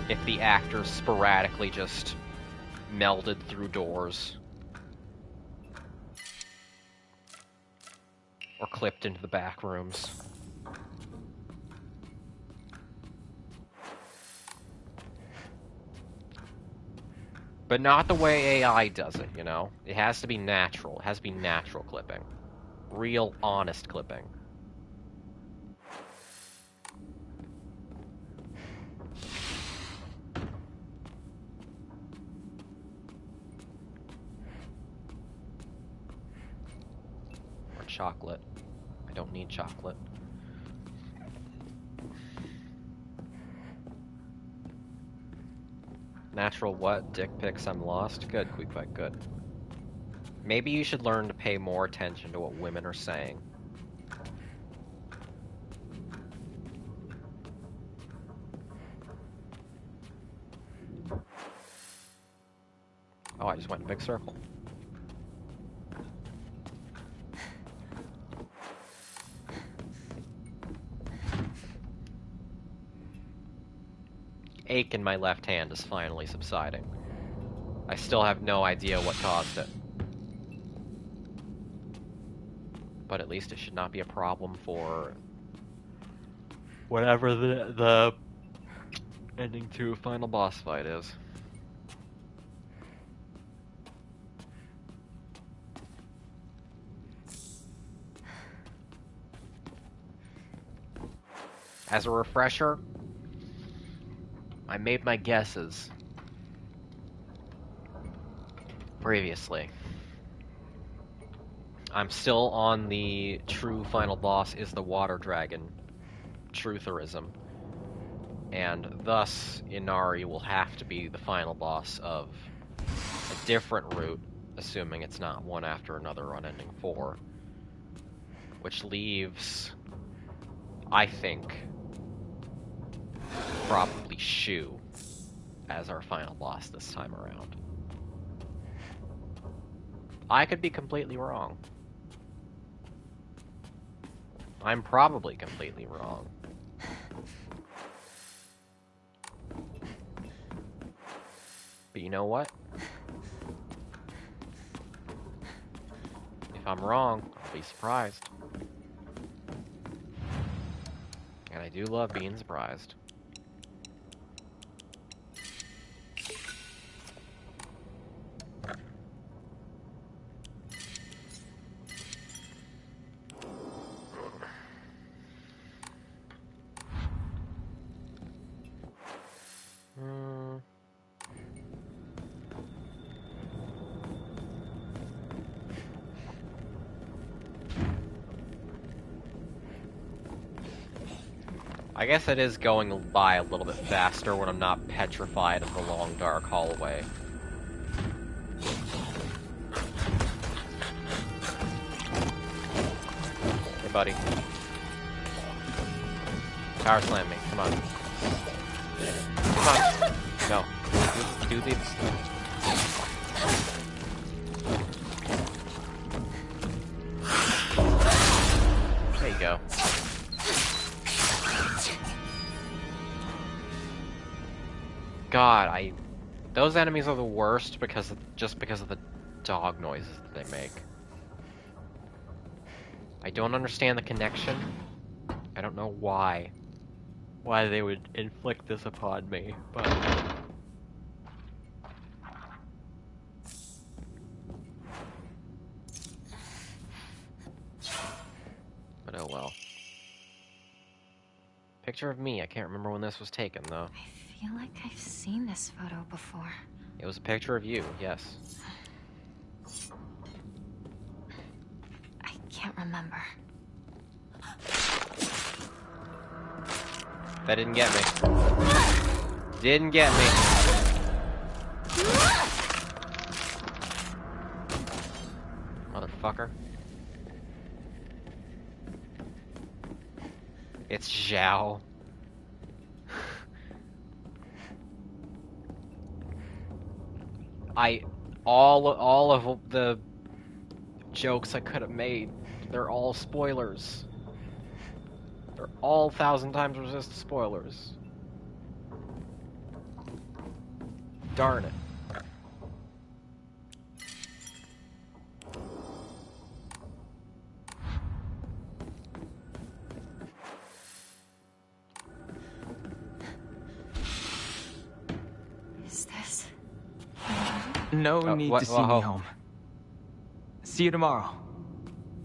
if the actors sporadically just melded through doors. Or clipped into the back rooms. But not the way AI does it, you know? It has to be natural. It has to be natural clipping. Real, honest clipping. Or chocolate. I don't need chocolate. Natural what? Dick pics, I'm lost? Good, Quickfight, good. Maybe you should learn to pay more attention to what women are saying. Oh, I just went in a big circle. Ache in my left hand is finally subsiding. I still have no idea what caused it. But at least it should not be a problem for whatever the ending to final boss fight is. As a refresher, I made my guesses previously. I'm still on the true final boss is the water dragon trutherism, and thus Inari will have to be the final boss of a different route, assuming it's not one after another on ending 4, which leaves, I think, probably Shu as our final boss this time around. I could be completely wrong. I'm probably completely wrong. But you know what? If I'm wrong, I'll be surprised. And I do love being surprised. I guess it is going by a little bit faster when I'm not petrified of the long dark hallway. buddy. Power slam me. Come on. Come on. No. Do the... There you go. God, those enemies are the worst just because of the dog noises that they make. I don't understand the connection. I don't know why they would inflict this upon me, but oh well. Picture of me. I can't remember when this was taken, though. I feel like I've seen this photo before. It was a picture of you, yes. I can't remember. That didn't get me. Didn't get me. Motherfucker. It's Zhao. All of the jokes I could have made, they're all spoilers. They're all 1,000 times resist spoilers. Darn it. Is this... No need to see me home. See you tomorrow,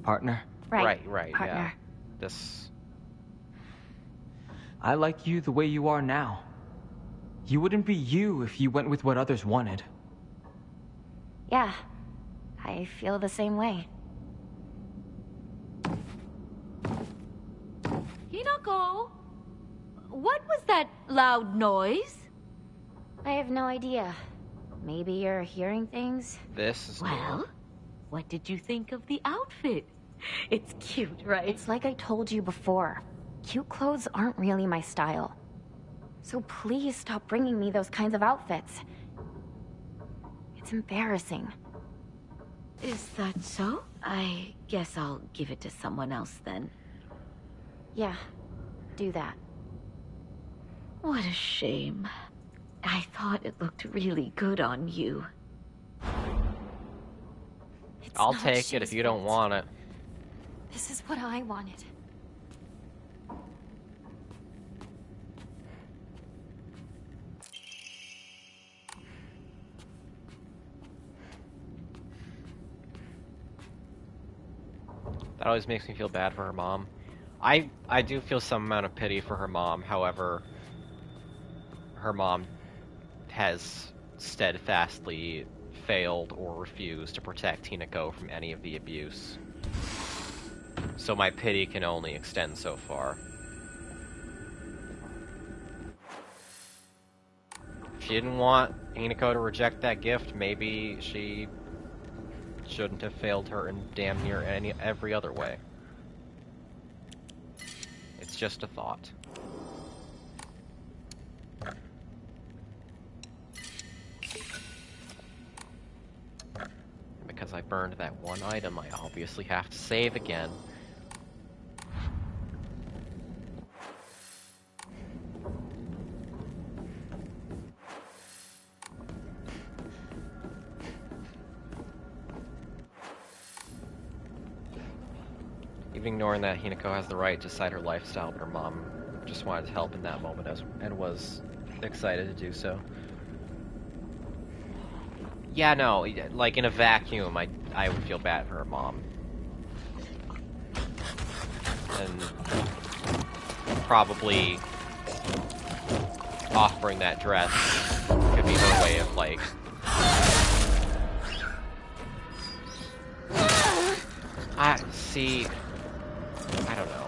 partner. Right, partner. yeah. This... I like you the way you are now. You wouldn't be you if you went with what others wanted. Yeah, I feel the same way. Hinako! What was that loud noise? I have no idea. Maybe you're hearing things? This is Well, what did you think of the outfit? It's cute, right? It's like I told you before. Cute clothes aren't really my style. So please stop bringing me those kinds of outfits. It's embarrassing. Is that so? I guess I'll give it to someone else then. Yeah, do that. What a shame. I thought it looked really good on you. I'll take it if you don't want it. This is what I wanted. That always makes me feel bad for her mom. I do feel some amount of pity for her mom, however, her mom has steadfastly failed or refused to protect Hinako from any of the abuse. So my pity can only extend so far. If she didn't want Hinako to reject that gift, maybe she shouldn't have failed her in damn near every other way. It's just a thought. Because I burned that one item, I obviously have to save again. Even ignoring that, Hinako has the right to decide her lifestyle, but her mom just wanted to help in that moment and was excited to do so. Yeah, no, like in a vacuum, I would feel bad for her mom. And probably offering that dress could be her way of, like... I don't know.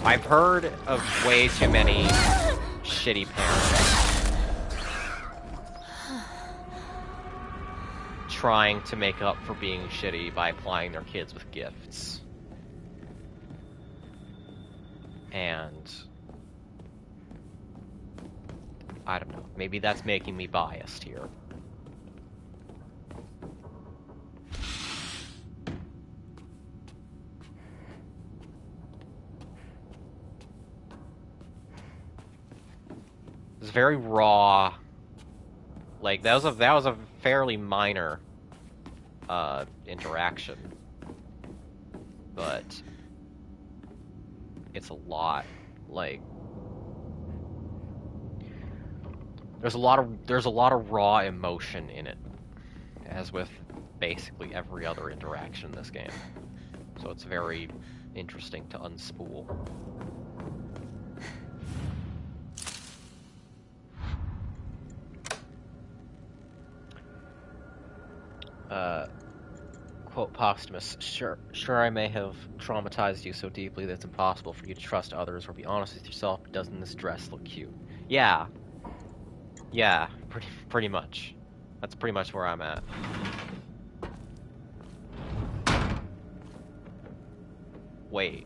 I've heard of way too many shitty parents. trying to make up for being shitty by applying their kids with gifts. And I don't know, maybe that's making me biased here. It's very raw. Like that was a fairly minor interaction, but it's a lot. Like there's a lot of raw emotion in it, as with basically every other interaction in this game. So it's very interesting to unspool. Quote posthumous, sure I may have traumatized you so deeply that it's impossible for you to trust others or be honest with yourself, but doesn't this dress look cute? Yeah, pretty much. That's pretty much where I'm at. Wait.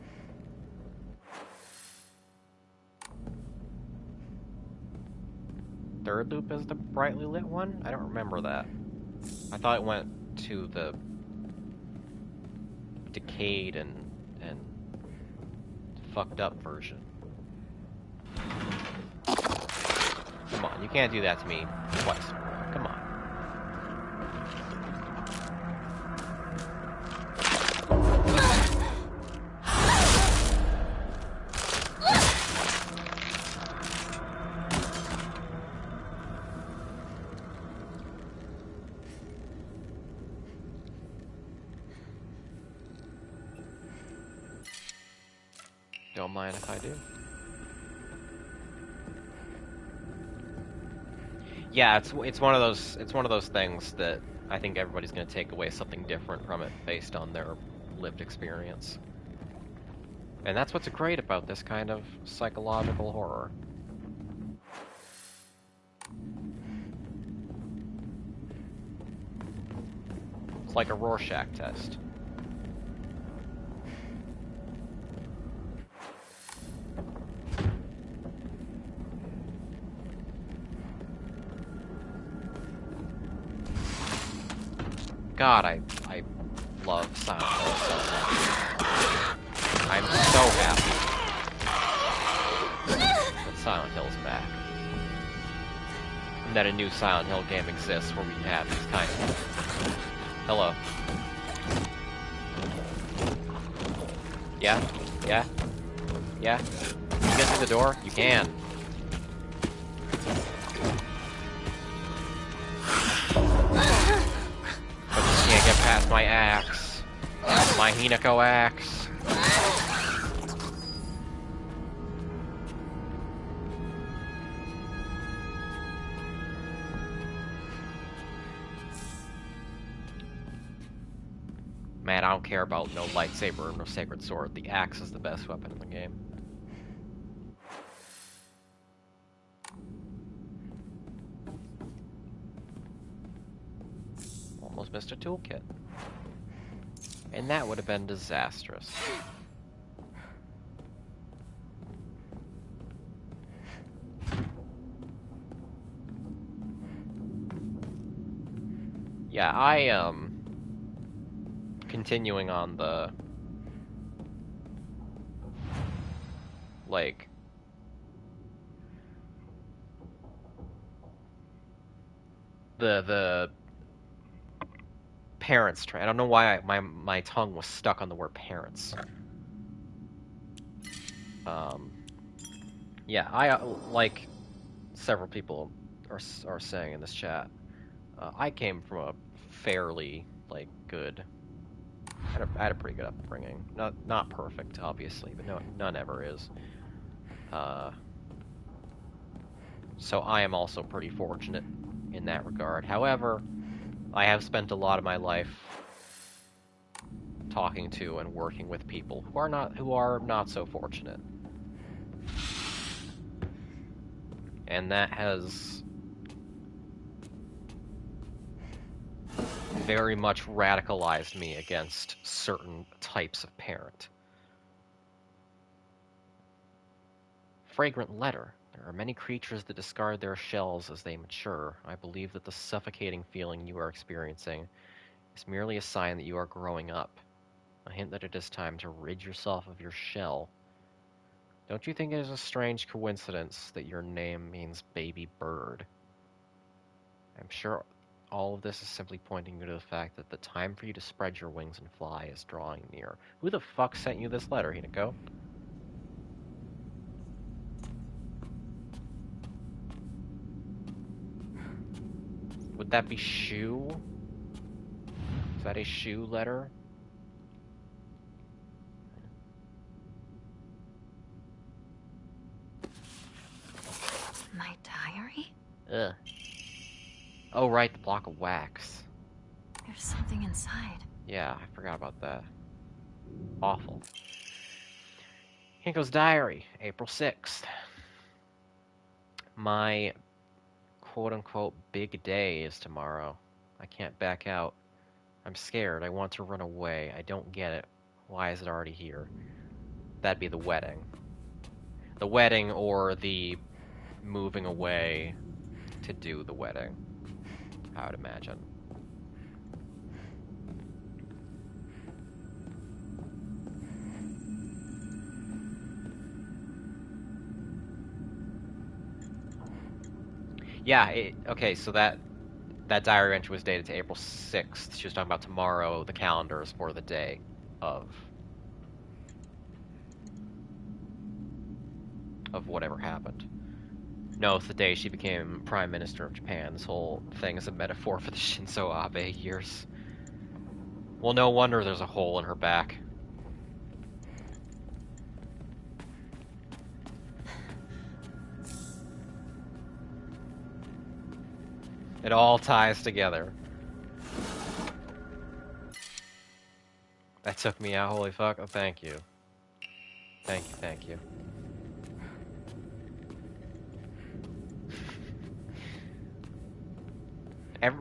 Third loop is the brightly lit one? I don't remember that. I thought it went to the decayed and fucked up version. Come on, you can't do that to me twice. Come on. Don't mind if I do. Yeah, it's one of those things that I think everybody's going to take away something different from it based on their lived experience. And that's what's great about this kind of psychological horror. It's like a Rorschach test. God, I love Silent Hill so much. I'm so happy that Silent Hill's back. And that a new Silent Hill game exists where we can have these kind of... Hello. Yeah? Yeah? Yeah? Can you get through the door? You can. Get past my axe. My Hinako axe. Man, I don't care about no lightsaber or no sacred sword. The axe is the best weapon in the game. Almost missed a toolkit. And that would have been disastrous. Yeah, I continuing on the like the parents train. I don't know why my tongue was stuck on the word parents. Yeah, I like several people are saying in this chat. I came from a fairly like good. I had a pretty good upbringing. Not perfect, obviously, but none ever is. So I am also pretty fortunate in that regard. However, I have spent a lot of my life talking to and working with people who are not so fortunate. And that has very much radicalized me against certain types of parent. Fragrant letter. There are many creatures that discard their shells as they mature. I believe that the suffocating feeling you are experiencing is merely a sign that you are growing up. A hint that it is time to rid yourself of your shell. Don't you think it is a strange coincidence that your name means baby bird? I'm sure all of this is simply pointing you to the fact that the time for you to spread your wings and fly is drawing near. Who the fuck sent you this letter, Hinako? Would that be Shu? Is that a Shu letter? My diary? Ugh. Oh, right, the block of wax. There's something inside. Yeah, I forgot about that. Awful. Hinko's diary, April 6th. My quote-unquote big day is tomorrow. I can't back out. I'm scared. I want to run away. I don't get it. Why is it already here? That'd be the wedding. The wedding or the moving away to do the wedding, I would imagine. Yeah, okay, so that diary entry was dated to April 6th. She was talking about tomorrow, the calendar is for the day of whatever happened. No, it's the day she became Prime Minister of Japan. This whole thing is a metaphor for the Shinzo Abe years. Well, no wonder there's a hole in her back. It all ties together. That took me out, holy fuck. Oh, thank you. Thank you, thank you.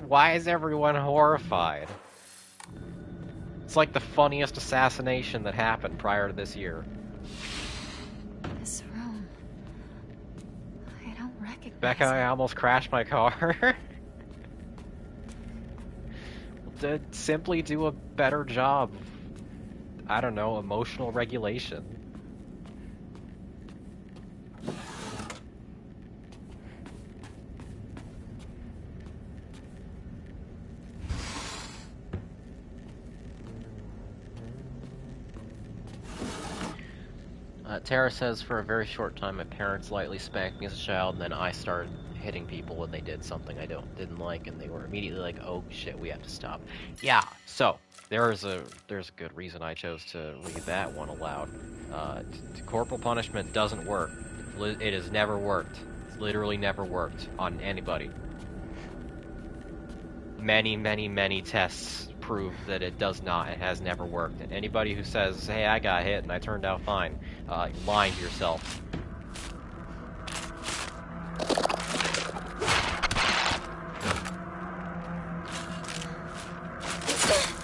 Why is everyone horrified? It's like the funniest assassination that happened prior to this year. This room... I don't recognize Becca, I almost crashed my car. To simply do a better job of, I don't know, emotional regulation. Tara says, for a very short time, my parents lightly spanked me as a child, and then I started hitting people when they did something I didn't like, and they were immediately like, "Oh shit, we have to stop." Yeah, so there's a good reason I chose to read that one aloud. Corporal punishment doesn't work. It has never worked. It's literally never worked on anybody. Many tests prove that it does not. It has never worked. And anybody who says, "Hey, I got hit and I turned out fine," you're lying to yourself.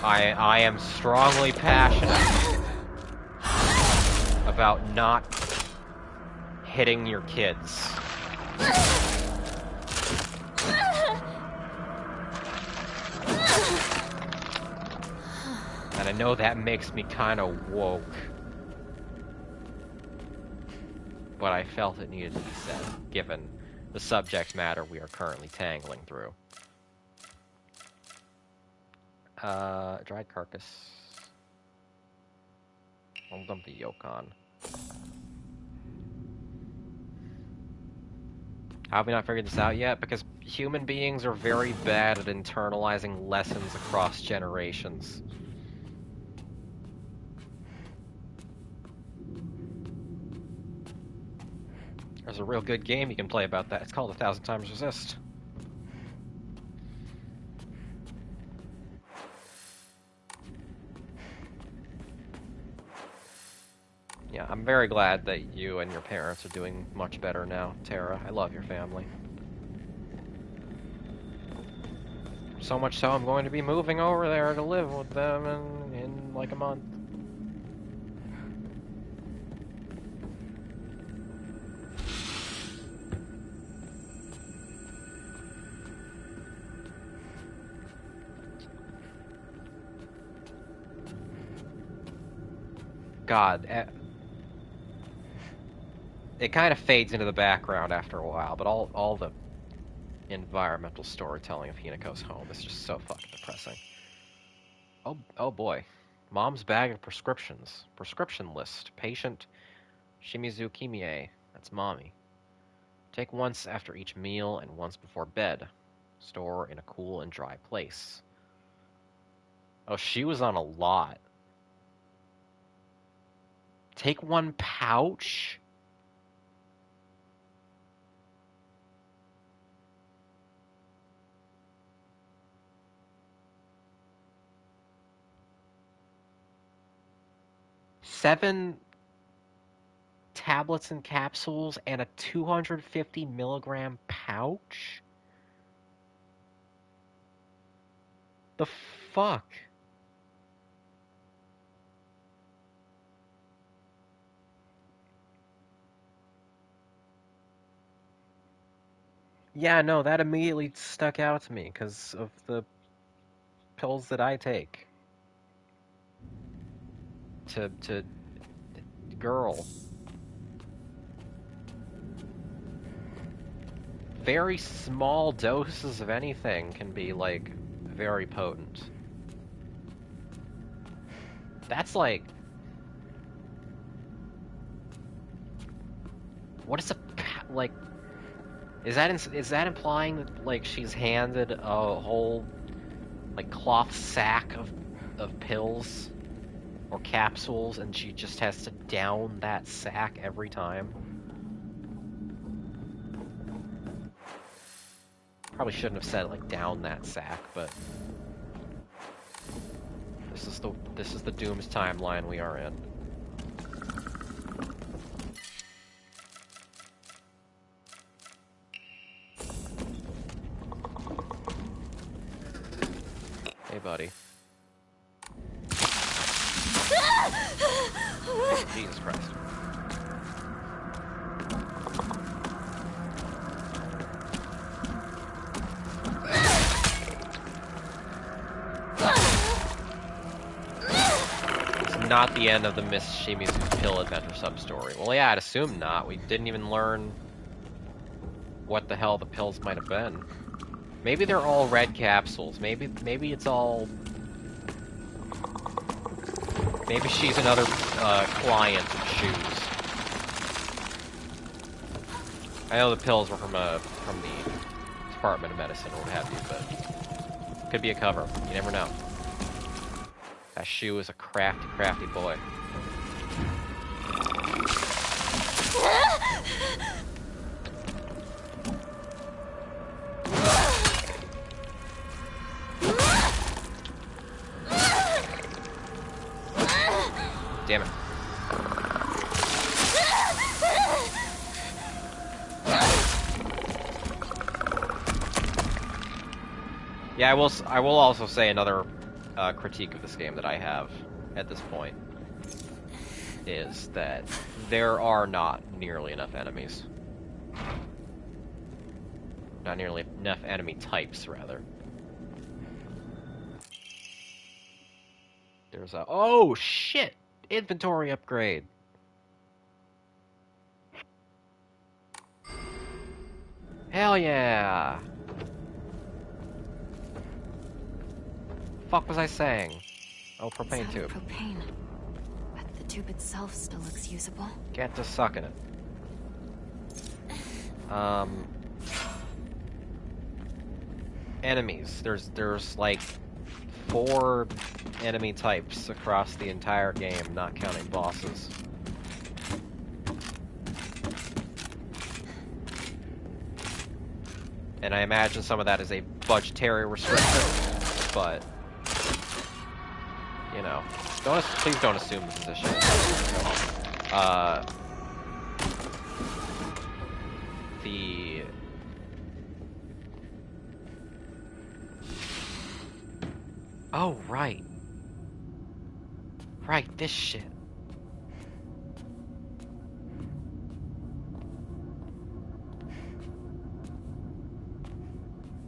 I am strongly passionate about not hitting your kids. And I know that makes me kind of woke. But I felt it needed to be said, given the subject matter we are currently tangling through. Dried carcass. I'll dump the yolk on. How have we not figured this out yet? Because human beings are very bad at internalizing lessons across generations. There's a real good game you can play about that. It's called 1,000 Times Resist. Yeah, I'm very glad that you and your parents are doing much better now, Tara. I love your family. So much so I'm going to be moving over there to live with them in like a month. God, it kind of fades into the background after a while, but all the environmental storytelling of Hinako's home is just so fucking depressing. Oh boy. Mom's bag of prescriptions. Prescription list. Patient Shimizu Kimie. That's mommy. Take once after each meal and once before bed. Store in a cool and dry place. Oh, she was on a lot. Take one pouch? Seven tablets and capsules and a 250 milligram pouch? The fuck? Yeah, no, that immediately stuck out to me because of the pills that I take. To girl. Very small doses of anything can be, like, very potent. That's like... What is a... like... Is that implying that, like, she's handed a whole, like, cloth sack of pills or capsules and she just has to down that sack every time? Probably shouldn't have said, like, down that sack, but this is the Doom's timeline we are in. Hey, buddy. Jesus Christ. It's not the end of the Miss Shimizu's pill adventure sub-story. Well, yeah, I'd assume not. We didn't even learn what the hell the pills might have been. Maybe they're all red capsules. Maybe it's all... Maybe she's another client of Shoes. I know the pills were from the Department of Medicine or what have you, but could be a cover. You never know. That Shoe is a crafty, crafty boy. Damn it. Yeah, I will also say another critique of this game that I have at this point is that there are not nearly enough enemies. Not nearly enough enemy types, rather. There's a... Oh, shit! Inventory upgrade! Hell yeah! Fuck was I saying? Oh, propane tube. Propane. But the tube itself still looks usable. Get to sucking it. Enemies. There's like 4 enemy types across the entire game, not counting bosses. And I imagine some of that is a budgetary restriction, but you know, please don't assume this is a shit. Oh, right. Right, this shit.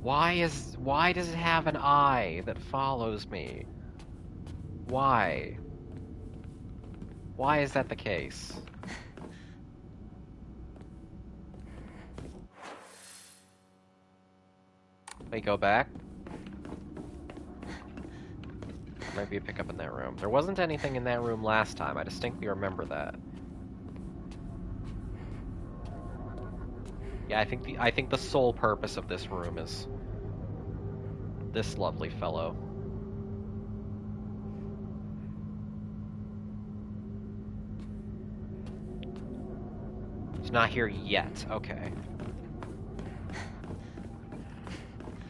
Why does it have an eye that follows me? Why? Why is that the case? Wait, go back? Maybe a pickup in that room. There wasn't anything in that room last time. I distinctly remember that. Yeah, I think the sole purpose of this room is this lovely fellow. He's not here yet. Okay.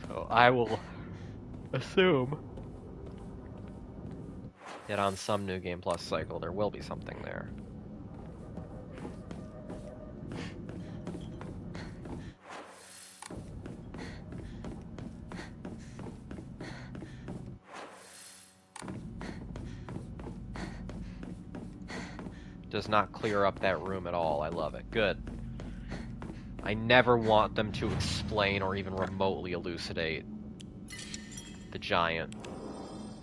So I will assume that on some New Game Plus cycle there will be something there. Does not clear up that room at all. I love it. Good. I never want them to explain or even remotely elucidate the giant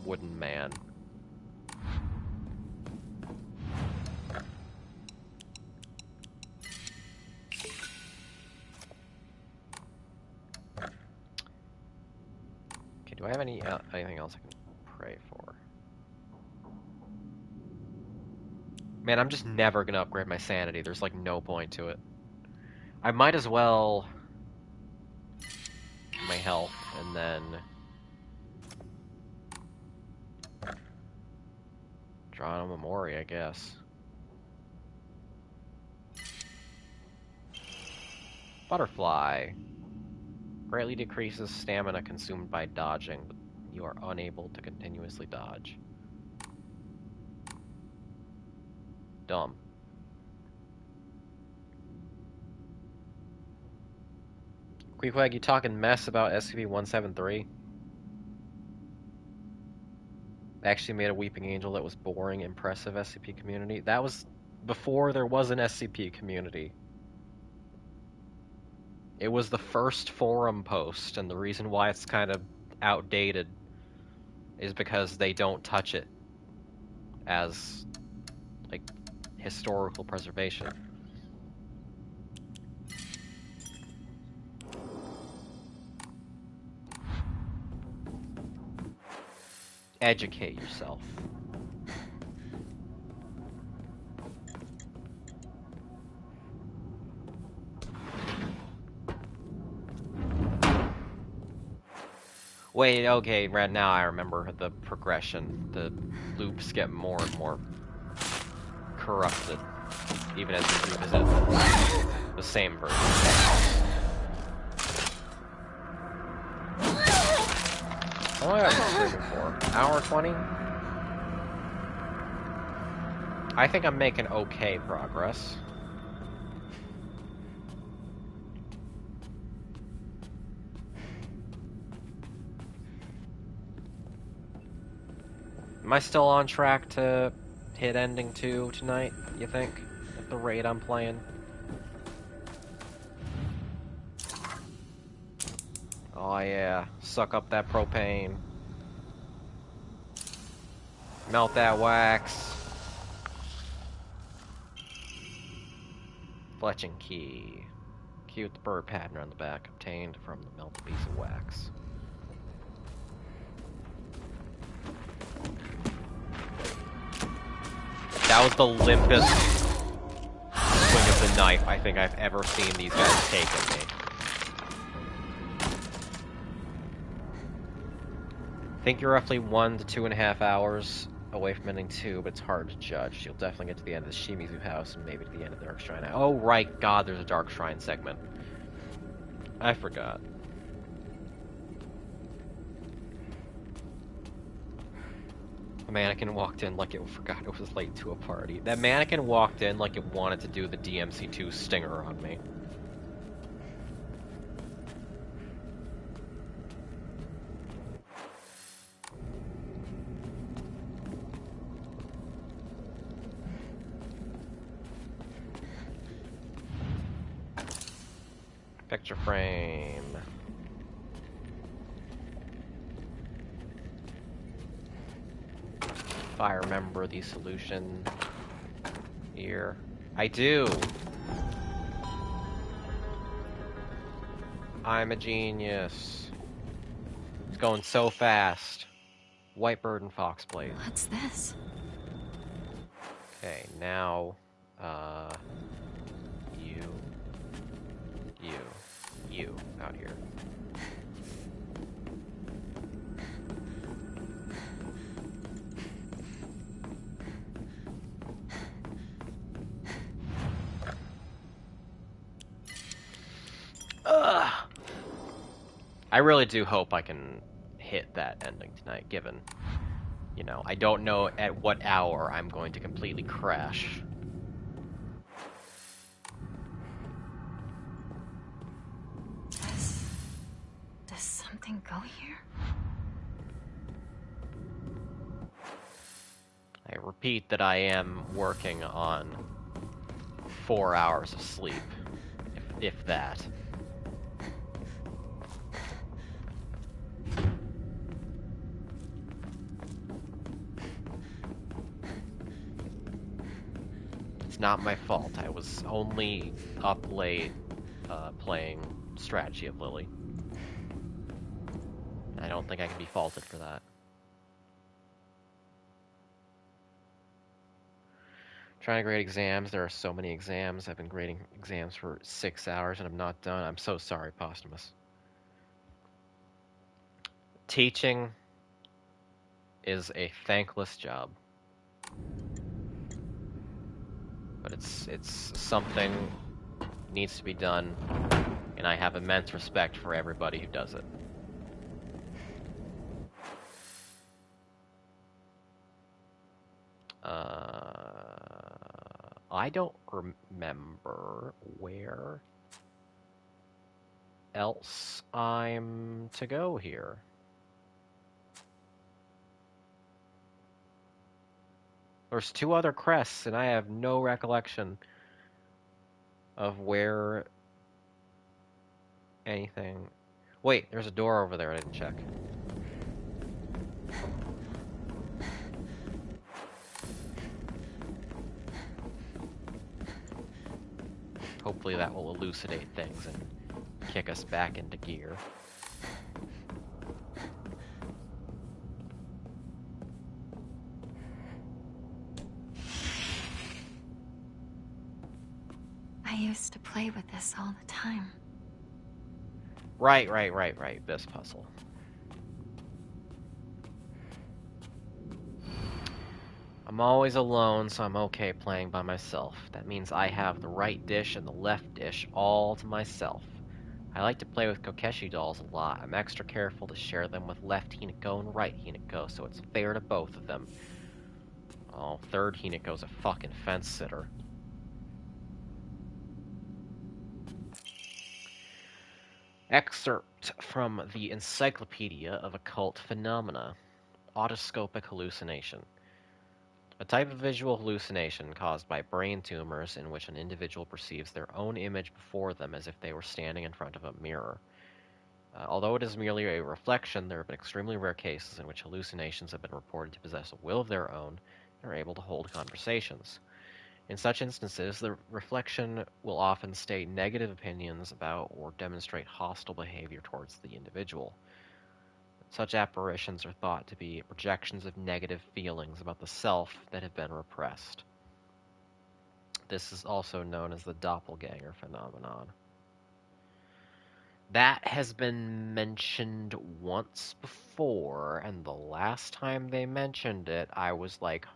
wooden man. Okay, do I have anything else I can pray for? Man, I'm just never gonna upgrade my sanity. There's like no point to it. I might as well my health and then draw on a Memori, I guess. Butterfly. Greatly decreases stamina consumed by dodging, but you are unable to continuously dodge. Dumb. Queequeg, you talking mess about SCP-173? They actually made a Weeping Angel that was boring, impressive SCP community. That was before there was an SCP community. It was the first forum post, and the reason why it's kind of outdated is because they don't touch it as, like, historical preservation. Educate yourself. Wait, okay, right now I remember the progression. The loops get more and more corrupted, even as you revisit the same version. How long have I been streaming for? Hour 20? I think I'm making okay progress. Am I still on track to hit ending 2 tonight, you think? At the rate I'm playing? Oh yeah, suck up that propane. Melt that wax. Fletching key. Key with the bird pattern on the back, obtained from the melted piece of wax. That was the limpest swing of the knife I think I've ever seen these guys take at me. I think you're roughly 1 to 2.5 hours away from ending 2, but it's hard to judge. You'll definitely get to the end of the Shimizu house and maybe to the end of the Dark Shrine. Oh, right, God, there's a Dark Shrine segment. I forgot. The mannequin walked in like it forgot it was late to a party. That mannequin walked in like it wanted to do the DMC2 stinger on me. Picture frame. If I remember the solution here. I do! I'm a genius. It's going so fast. Whitebird and Foxblade. What's this? Okay, now, you, out here. Ugh! I really do hope I can hit that ending tonight, given, you know, I don't know at what hour I'm going to completely crash. Does something go here? I repeat that I am working on 4 hours of sleep, if that. It's not my fault. I was only up late playing Strategy of Lily. I don't think I can be faulted for that. Trying to grade exams. There are so many exams. I've been grading exams for 6 hours and I'm not done. I'm so sorry, Posthumous. Teaching is a thankless job. But it's something needs to be done, and I have immense respect for everybody who does it. I don't remember where else I'm to go here. There's 2 other crests, and I have no recollection of where anything... Wait, there's a door over there I didn't check. Hopefully that will elucidate things and kick us back into gear. I used to play with this all the time. Right. This puzzle. I'm always alone, so I'm okay playing by myself. That means I have the right dish and the left dish all to myself. I like to play with Kokeshi dolls a lot. I'm extra careful to share them with left Hinako and right Hinako, so it's fair to both of them. Oh, third Hinako's a fucking fence sitter. Excerpt from the Encyclopedia of Occult Phenomena. Otoscopic hallucination. A type of visual hallucination caused by brain tumors in which an individual perceives their own image before them as if they were standing in front of a mirror. Although it is merely a reflection, there have been extremely rare cases in which hallucinations have been reported to possess a will of their own and are able to hold conversations. In such instances, the reflection will often state negative opinions about or demonstrate hostile behavior towards the individual. Such apparitions are thought to be projections of negative feelings about the self that have been repressed. This is also known as the doppelganger phenomenon. That has been mentioned once before, and the last time they mentioned it, I was like,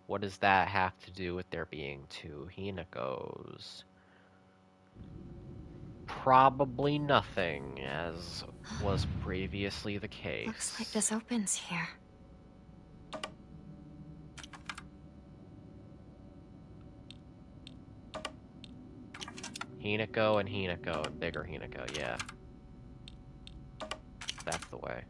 what does that have to do with there being 2 Hinakos? Probably nothing, as was previously the case. Looks like this opens here. Hinako and Hinako, and bigger Hinako, yeah. That's the way.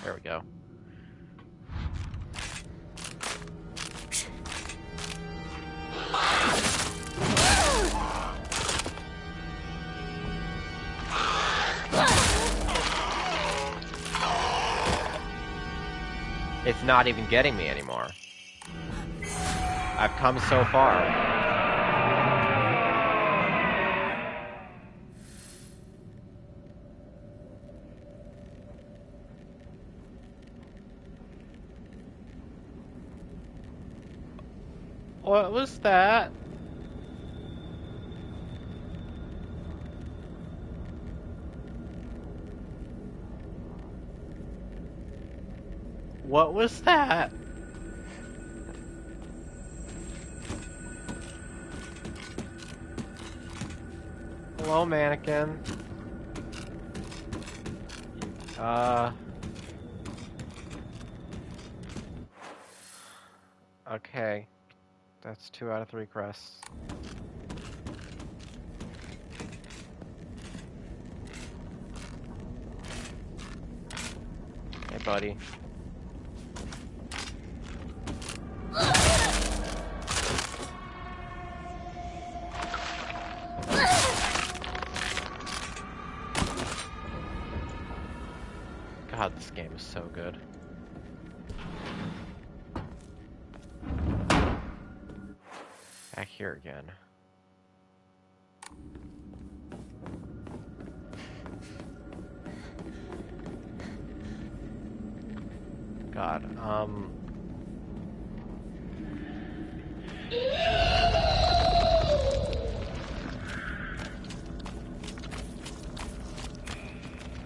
There we go. It's not even getting me anymore. I've come so far. What was that? What was that? Hello, mannequin. Okay. That's 2 out of 3 crests. Hey, buddy. God, this game is so good. Back here again. God,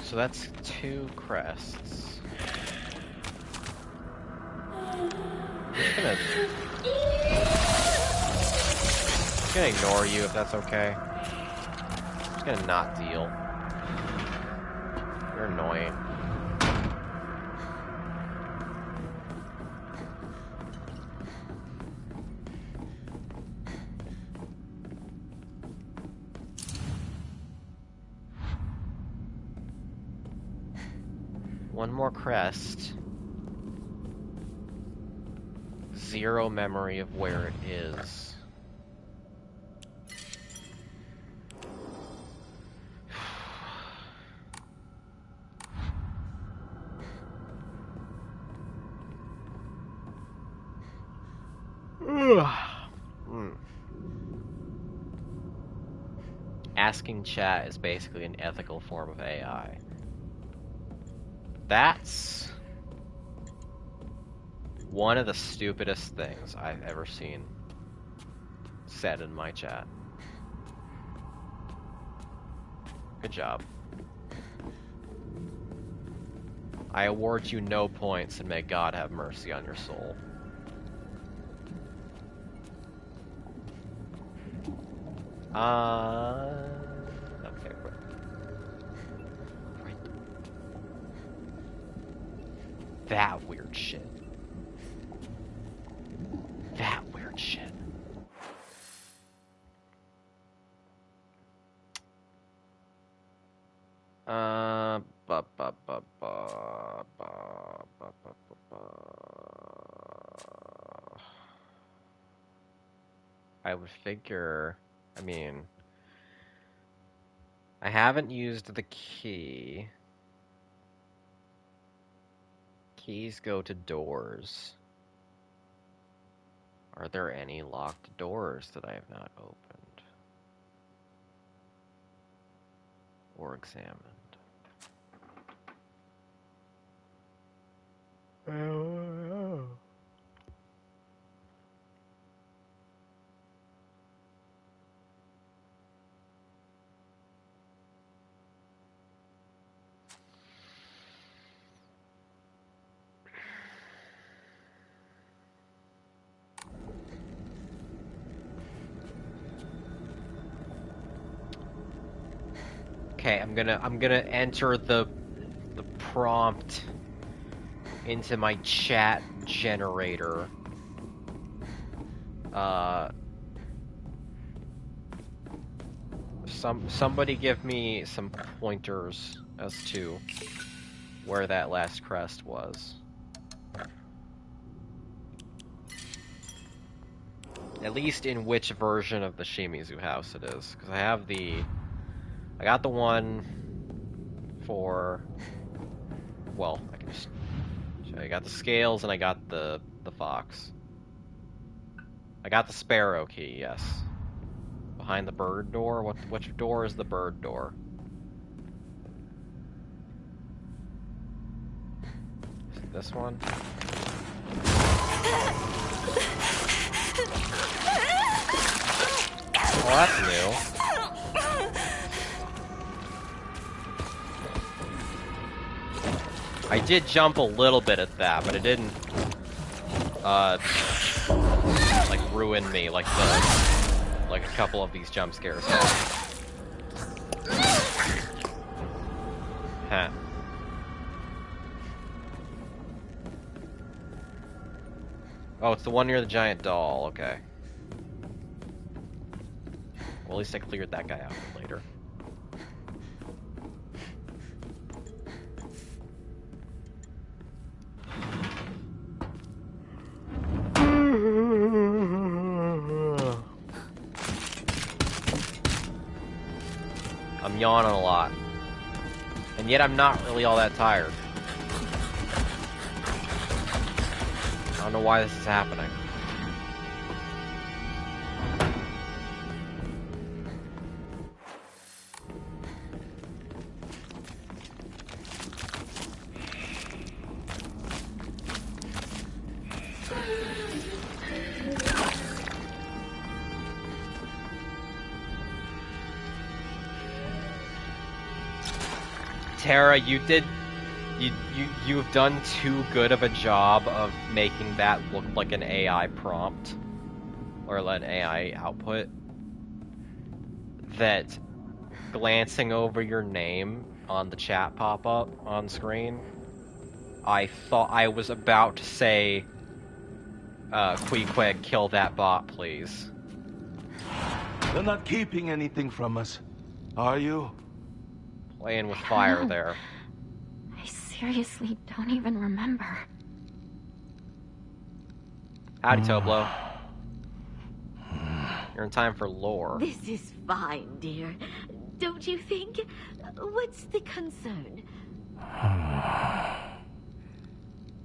so that's 2 crests. I'm just gonna ignore you if that's okay. I'm just gonna not deal. You're annoying. One more crest. 0 memory of where it is. Asking chat is basically an ethical form of AI. That's one of the stupidest things I've ever seen said in my chat. Good job. I award you no points, and may God have mercy on your soul. Okay, right. That weird shit. That weird shit. I would figure, I mean, I haven't used the key. Keys go to doors. Are there any locked doors that I have not opened or examined? Oh. Okay, I'm gonna enter the prompt into my chat generator. Somebody give me some pointers as to where that last crest was. At least in which version of the Shimizu house it is. Because I got the one for... Well, I can just... I got the scales and I got the fox. I got the sparrow key, yes. Behind the bird door? Which door is the bird door? Is it this one? Oh, that's new. I did jump a little bit at that, but it didn't, like, ruin me like a couple of these jump scares have. Huh. Oh, it's the one near the giant doll, okay. Well, at least I cleared that guy out for later. I'm yawning a lot. And yet I'm not really all that tired. I don't know why this is happening. Tara, you've done too good of a job of making that look like an AI prompt or an AI output that glancing over your name on the chat pop-up on screen, I thought I was about to say, Queequeg, kill that bot, please. You're not keeping anything from us, are you? Playing with fire there. I seriously don't even remember. Howdy, Toblo. You're in time for lore. This is fine, dear. Don't you think? What's the concern?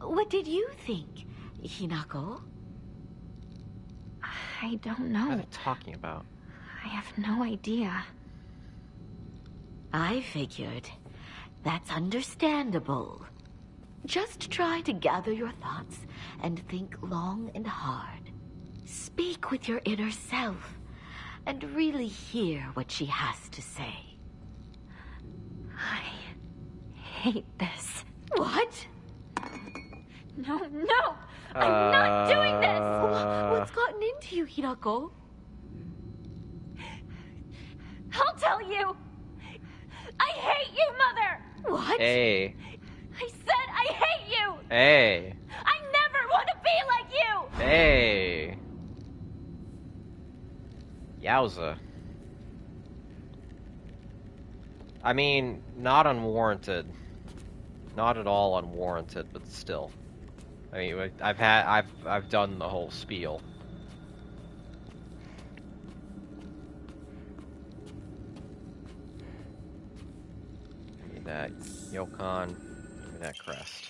What did you think, Hinako? I don't know. What are they talking about? I have no idea. I figured. That's understandable. Just try to gather your thoughts and think long and hard. Speak with your inner self and really hear what she has to say. I hate this. What? No! I'm not doing this! What's gotten into you, Hinako? I'll tell you! I hate you, Mother! What? Hey. I said I hate you! Hey. I never want to be like you! Hey. Yowza. I mean, not unwarranted. Not at all unwarranted, but still. I mean, I've done the whole spiel. Give me that Yokon. Give me that crest.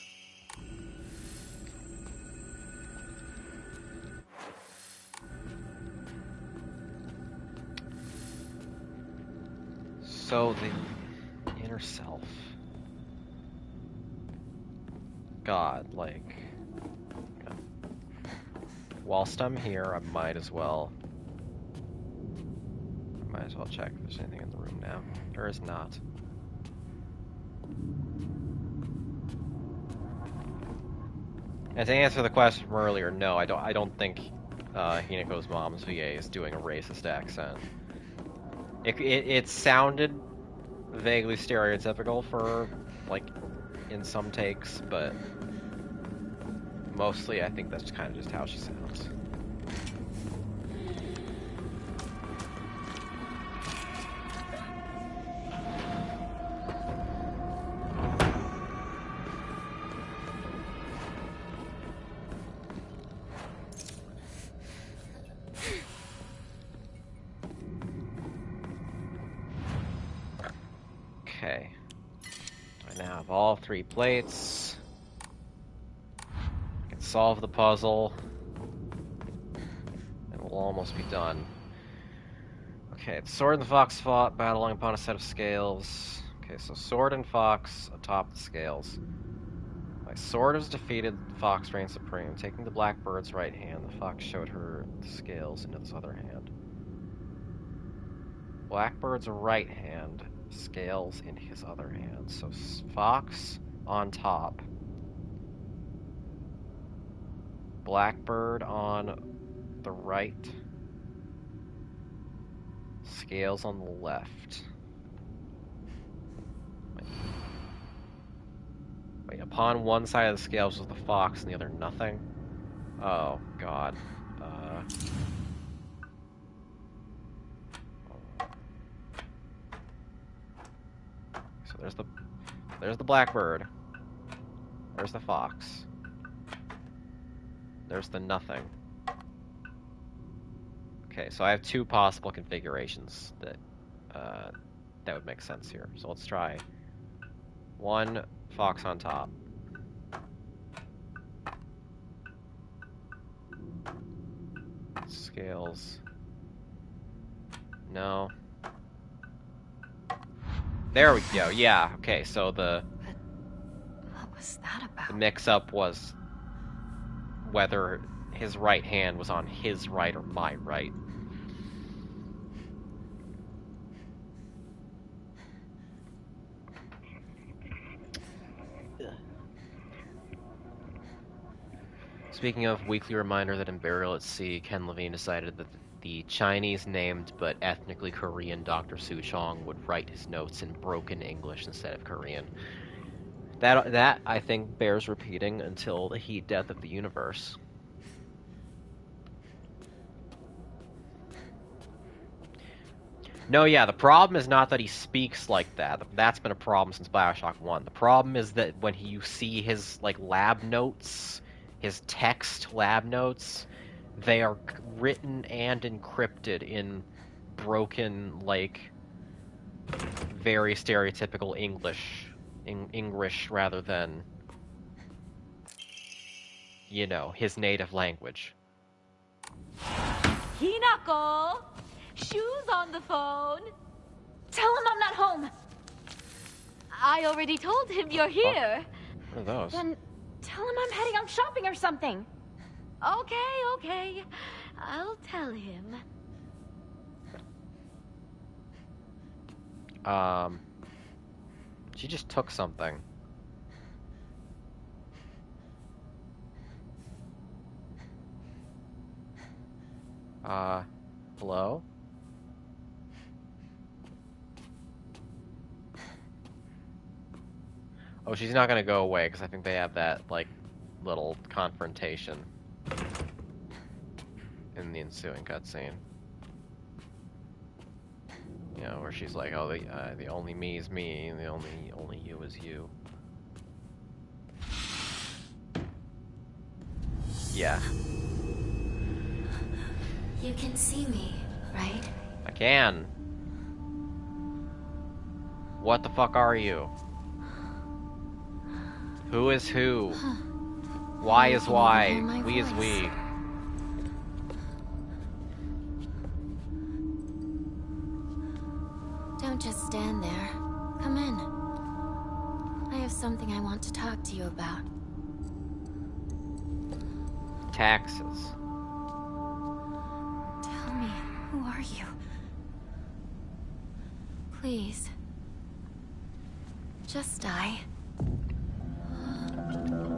So the inner self. God, like, whilst I'm here, I might as well check if there's anything in the room now. There is not. And to answer the question from earlier, no, I don't think Hinako's mom's VA is doing a racist accent. It sounded vaguely stereotypical for, like, in some takes, but mostly I think that's kind of just how she sounds. Now have all 3 plates. I can solve the puzzle. And we'll almost be done. Okay, the Sword and the Fox fought, battling upon a set of scales. Okay, so Sword and Fox atop the scales. My sword has defeated, the Fox reigned supreme. Taking the Blackbird's right hand, the Fox showed her the scales into this other hand. Blackbird's right hand, scales in his other hand. So Fox on top. Blackbird on the right. Scales on the left. Wait, upon one side of the scales was the fox and the other nothing? Oh, God. So there's the blackbird. There's the fox. There's the nothing. Okay, so I have 2 possible configurations that would make sense here. So let's try 1 fox on top. Scales. No. There we go. Yeah. Okay. So But what was that about? the mix-up was whether his right hand was on his right or my right. Speaking of, weekly reminder that in Burial at Sea, Ken Levine decided that the Chinese-named but ethnically Korean Dr. Suchong would write his notes in broken English instead of Korean. That I think bears repeating until the heat death of the universe. No, yeah, the problem is not that he speaks like that. That's been a problem since Bioshock 1. The problem is that when you see his, like, lab notes, his text lab notes, they are written and encrypted in broken, like, very stereotypical English rather than, you know, his native language. Hinako! Shoes on the phone! Tell him I'm not home! I already told him you're here. What are those? Then tell him I'm heading out shopping or something. Okay. I'll tell him. She just took something. Hello? Oh, she's not gonna go away, because I think they have that, like, little confrontation in the ensuing cutscene. You know, where she's like, oh, the only me is me, and the only you is you. Yeah. You can see me, right? I can. What the fuck are you? Who is who? Why is why? We is we. Don't just stand there. Come in. I have something I want to talk to you about. Taxes. Tell me, who are you? Please. Just die.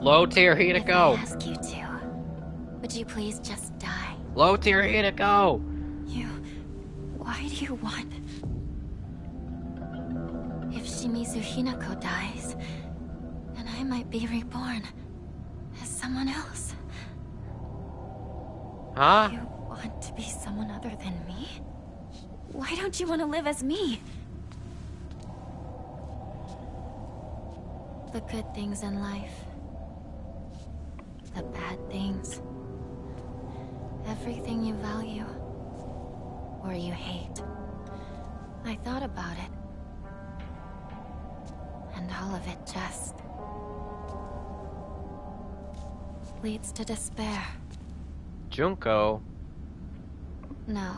Low tier, here to If go. I ask you to, would you please just die? Low tier, here to go. Why do you want... If Shimizu Hinako dies, then I might be reborn as someone else. Huh? You want to be someone other than me? Why don't you want to live as me? The good things in life. The bad things. Everything you value. Or you hate. I thought about it. And And all of it just leads to despair. Junko. No.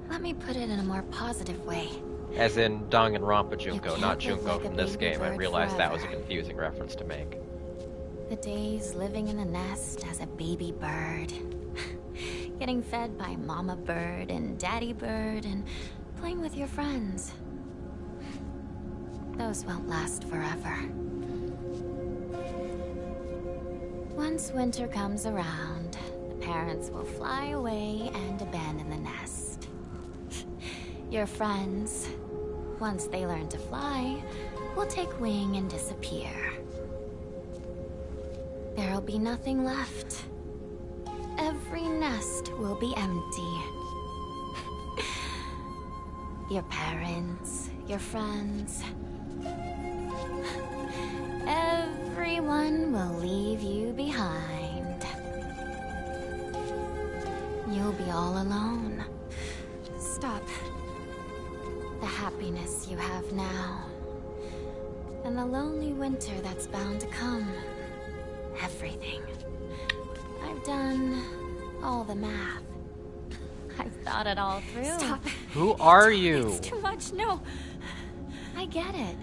Let me put it in a more positive way. As in Danganronpa Junko, You not can't live Junko like a from this baby game. I bird realized that was a forever. confusing reference to make. The days living in a nest as a baby bird. Getting fed by mama bird and daddy bird and playing with your friends. Those won't last forever. Once winter comes around, the parents will fly away and abandon the nest. Your friends, once they learn to fly, will take wing and disappear. There'll be nothing left. Every nest will be empty. Your parents, your friends, everyone will leave you behind. You'll be all alone. Stop. The happiness you have now, and the lonely winter that's bound to come. Everything. I've done all the math. I've thought it all through. Stop. Who are you? It's too much. No. I get it.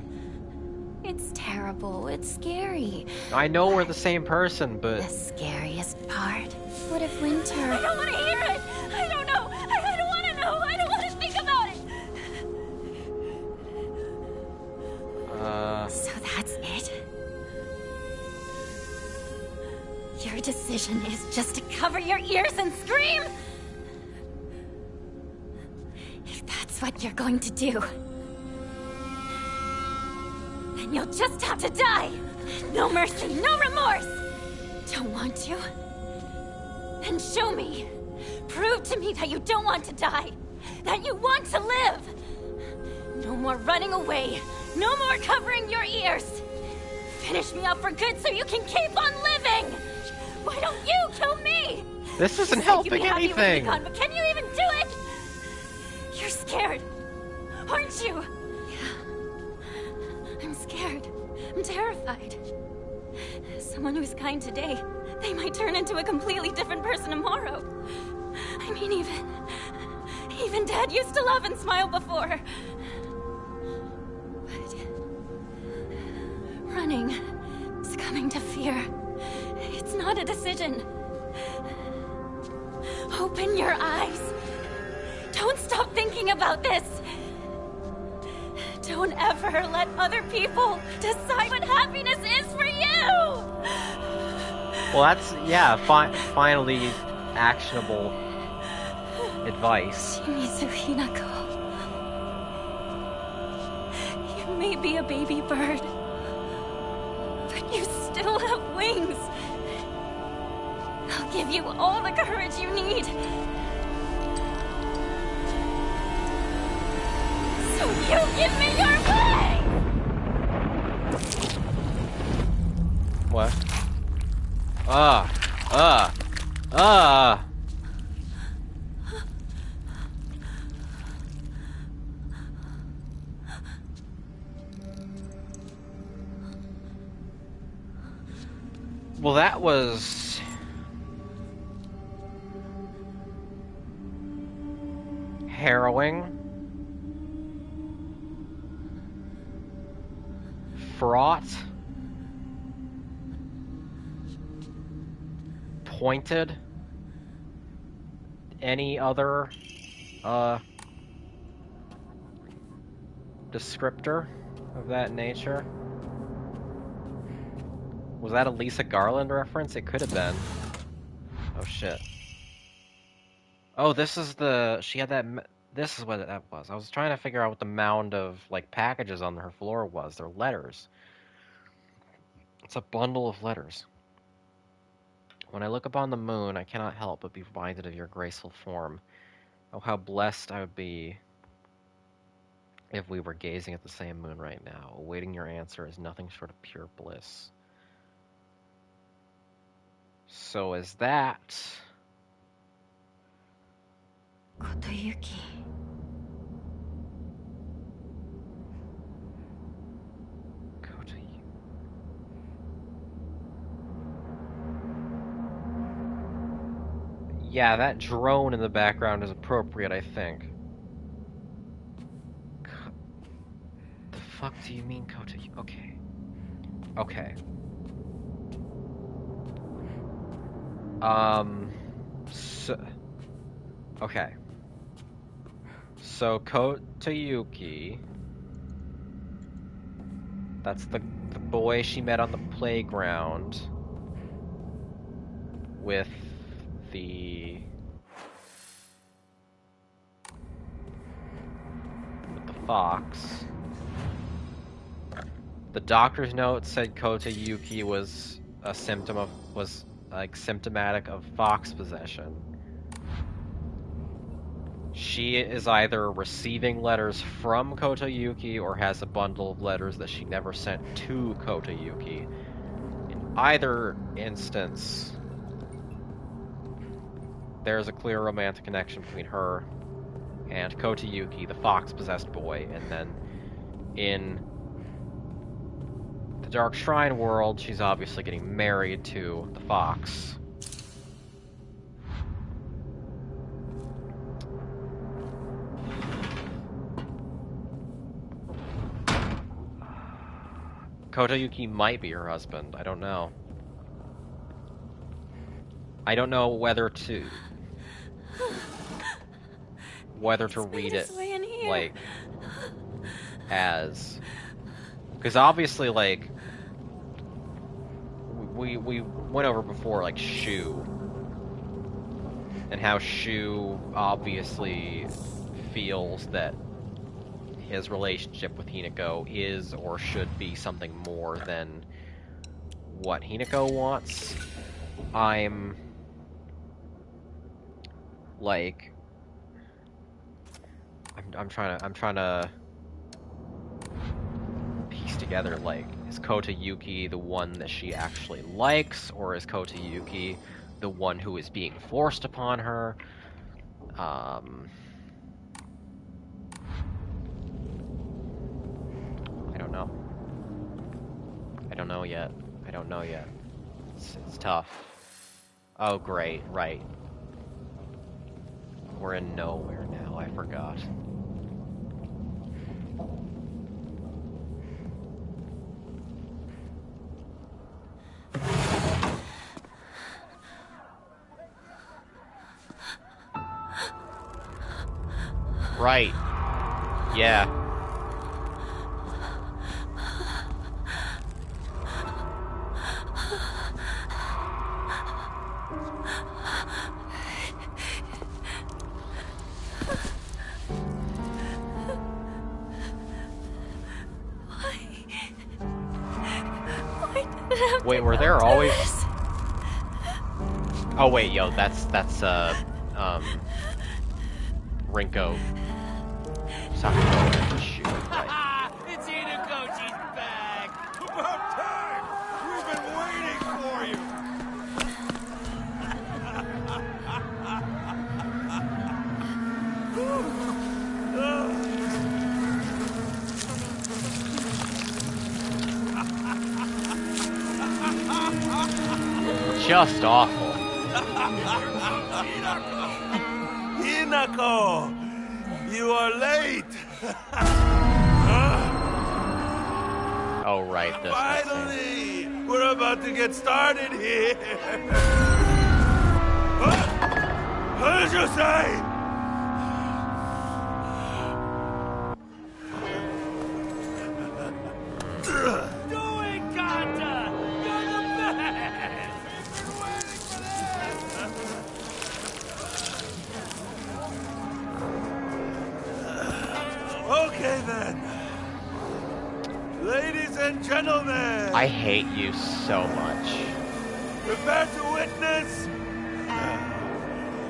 It's terrible. It's scary. I know we're the same person, but... The scariest part? What if winter... I don't want to hear it! I don't know! I don't want to know! I don't want to think about it! So that's it? Your decision is just to cover your ears and scream? If that's what you're going to do, then you'll just have to die! No mercy, no remorse! Don't want to? Then show me! Prove to me that you don't want to die! That you want to live! No more running away! No more covering your ears! Finish me up for good so you can keep on living! Why don't you kill me? This isn't helping anything! But can you even do it? You're scared, aren't you? Yeah. I'm scared. I'm terrified. Someone who's kind today, they might turn into a completely different person tomorrow. I mean, even Dad used to laugh and smile before. But running, succumbing to fear, it's not a decision. Open your eyes. Don't stop thinking about this. Don't ever let other people decide what happiness is for you! Well, that's, yeah, finally actionable advice. Shimizu Hinako. You may be a baby bird, but you still have wings. I'll give you all the courage you need. So you give me your way! What? Well, that was... harrowing. Fraught. Pointed. Any other descriptor of that nature? Was that a Lisa Garland reference? It could have been. Oh shit. Oh, this is the... she had that... this is what that was. I was trying to figure out what the mound of, like, packages on her floor was. They're letters. It's a bundle of letters. When I look upon the moon, I cannot help but be reminded of your graceful form. Oh, how blessed I would be if we were gazing at the same moon right now. Awaiting your answer is nothing short of pure bliss. So is that... Kotoyuki. Yeah, that drone in the background is appropriate, I think. The fuck do you mean, Kota? Okay. Okay. So... Okay. So, Kotayuki... That's the boy she met on the playground with the fox. The doctor's note said Kotayuki was symptomatic of fox possession. She is either receiving letters from Kotayuki or has a bundle of letters that she never sent to Kotayuki. In either instance, there's a clear romantic connection between her and Kotayuki, the fox-possessed boy, and then in the Dark Shrine world, she's obviously getting married to the fox. Kotayuki might be her husband, I don't know. I don't know whether to read it, like, as... Because obviously, like, we went over before, like, Shu. And how Shu obviously feels that his relationship with Hinako is or should be something more than what Hinako wants. I'm trying to piece together, like, is Kotayuki the one that she actually likes, or is Kotayuki the one who is being forced upon her? I don't know. I don't know yet. It's tough. Oh, great, right. We're in nowhere now, I forgot. Right. Yeah. Wait, were there always... Oh wait, yo, that's Rinko. Sakura, shoot, right. It's Hinako, she's back! About time! We've been waiting for you! Just awful. Hinako! You are late! Oh, right, this Finally! We're about to get started here! What did you say? Okay then. Ladies and gentlemen. I hate you so much. Prepare to witness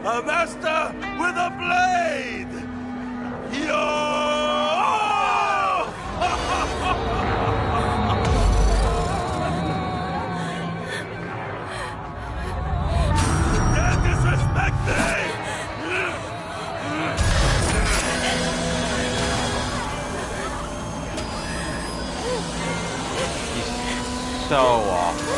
a master with a blade. Yo! Can't disrespect me! So awful.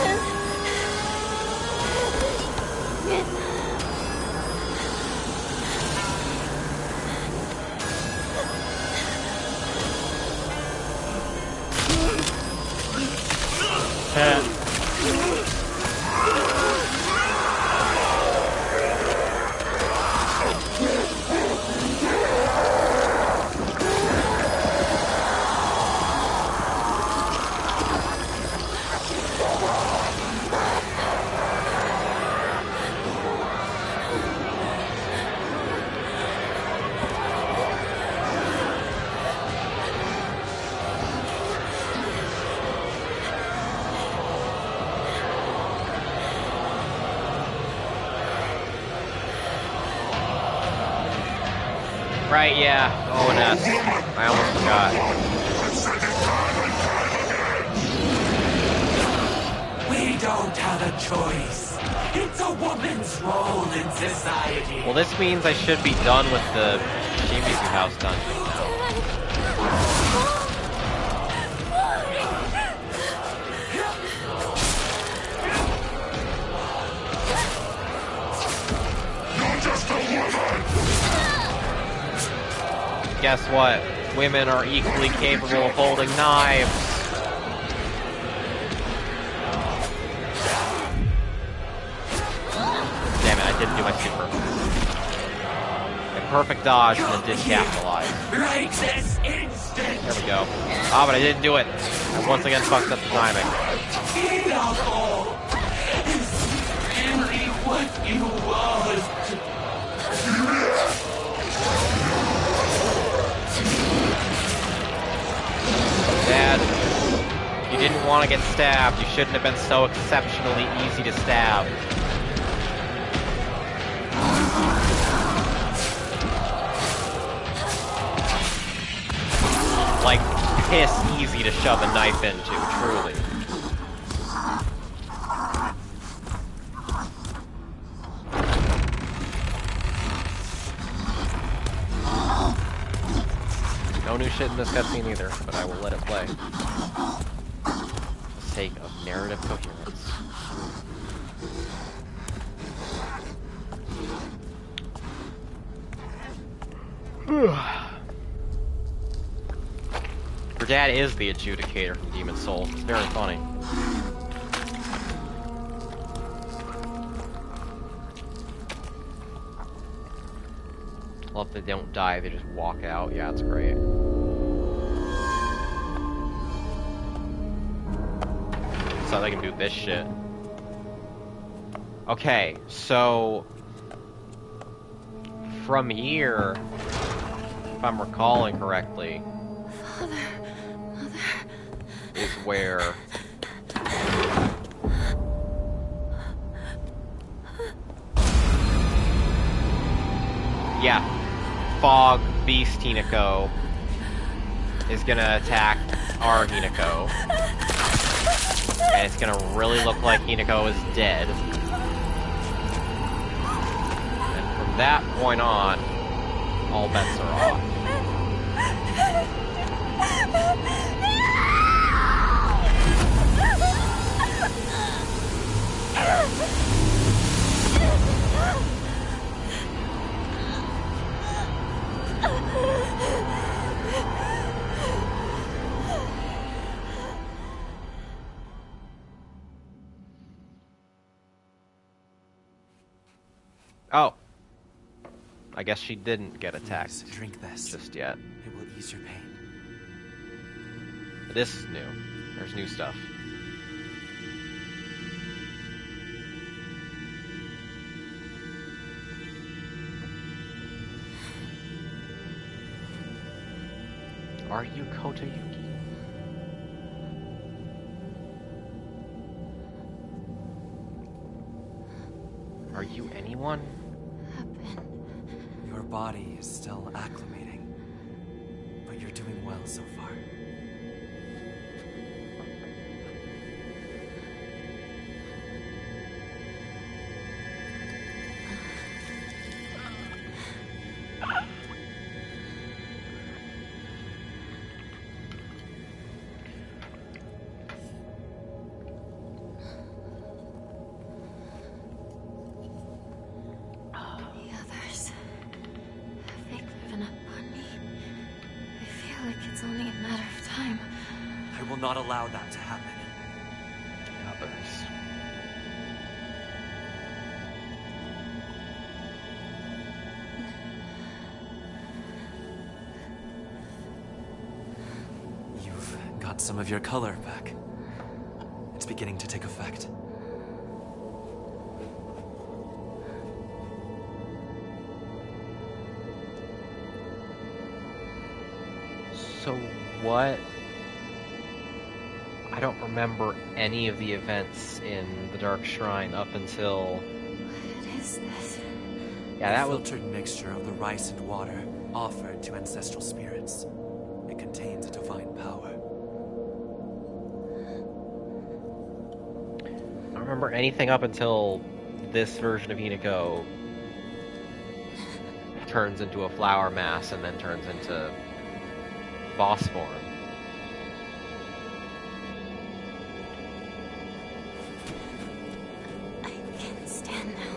Right, yeah. ONS. I almost forgot. We don't have a choice. It's a woman's role in society. Well, this means I should be done with the Shimizu house dungeon now. Guess what? Women are equally capable of holding knives. Damn it, I didn't do my super. A perfect dodge and then didn't capitalize. Right this instant. There we go. Ah, but I didn't do it. I once again fucked up the timing. Alcohol is really what you want. Dad, you didn't want to get stabbed. You shouldn't have been so exceptionally easy to stab. Like, piss easy to shove a knife into, truly. No new shit in this cutscene either, but I will let it play. For the sake of narrative coherence. Her dad is the adjudicator from Demon Soul. It's very funny. Well, if they don't die, they just walk out. Yeah, it's great. So they can do this shit. Okay, so from here, if I'm recalling correctly, is where yeah, Fog Beast Hinako is gonna attack our Hinako, and it's gonna really look like Hinako is dead. And from that point on, all bets are off. Oh. I guess she didn't get attacked. Please, drink this. Just yet. It will ease your pain. This is new. There's new stuff. Are you Kotoyuki? Are you anyone? Your body is still acclimating, but you're doing well so far. It's only a matter of time. I will not allow that to happen. happens. You've got some of your color back. It's beginning to take effect. So what? I don't remember any of the events in the Dark Shrine up until... What is this? Yeah, that was... A filtered mixture of the rice and water offered to ancestral spirits. It contains a divine power. I don't remember anything up until this version of Hinago turns into a flower mass and then turns into boss form. I can stand now.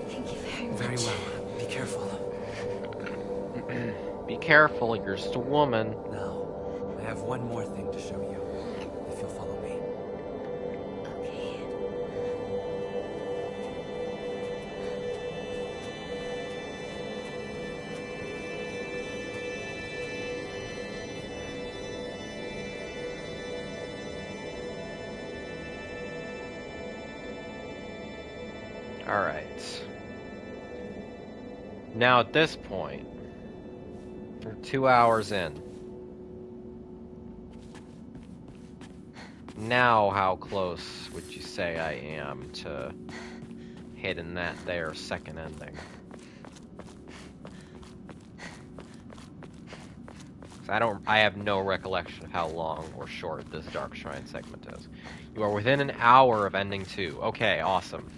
Thank you very much. Very well. Be careful. Be careful, you're just a woman. Now, I have one more thing to show you, if you'll follow me. Okay. Alright. Now at this point, we're 2 hours in. Now how close would you say I am to hitting that there second ending? 'Cause I have no recollection of how long or short this Dark Shrine segment is. You are within an hour of ending 2. Okay, awesome.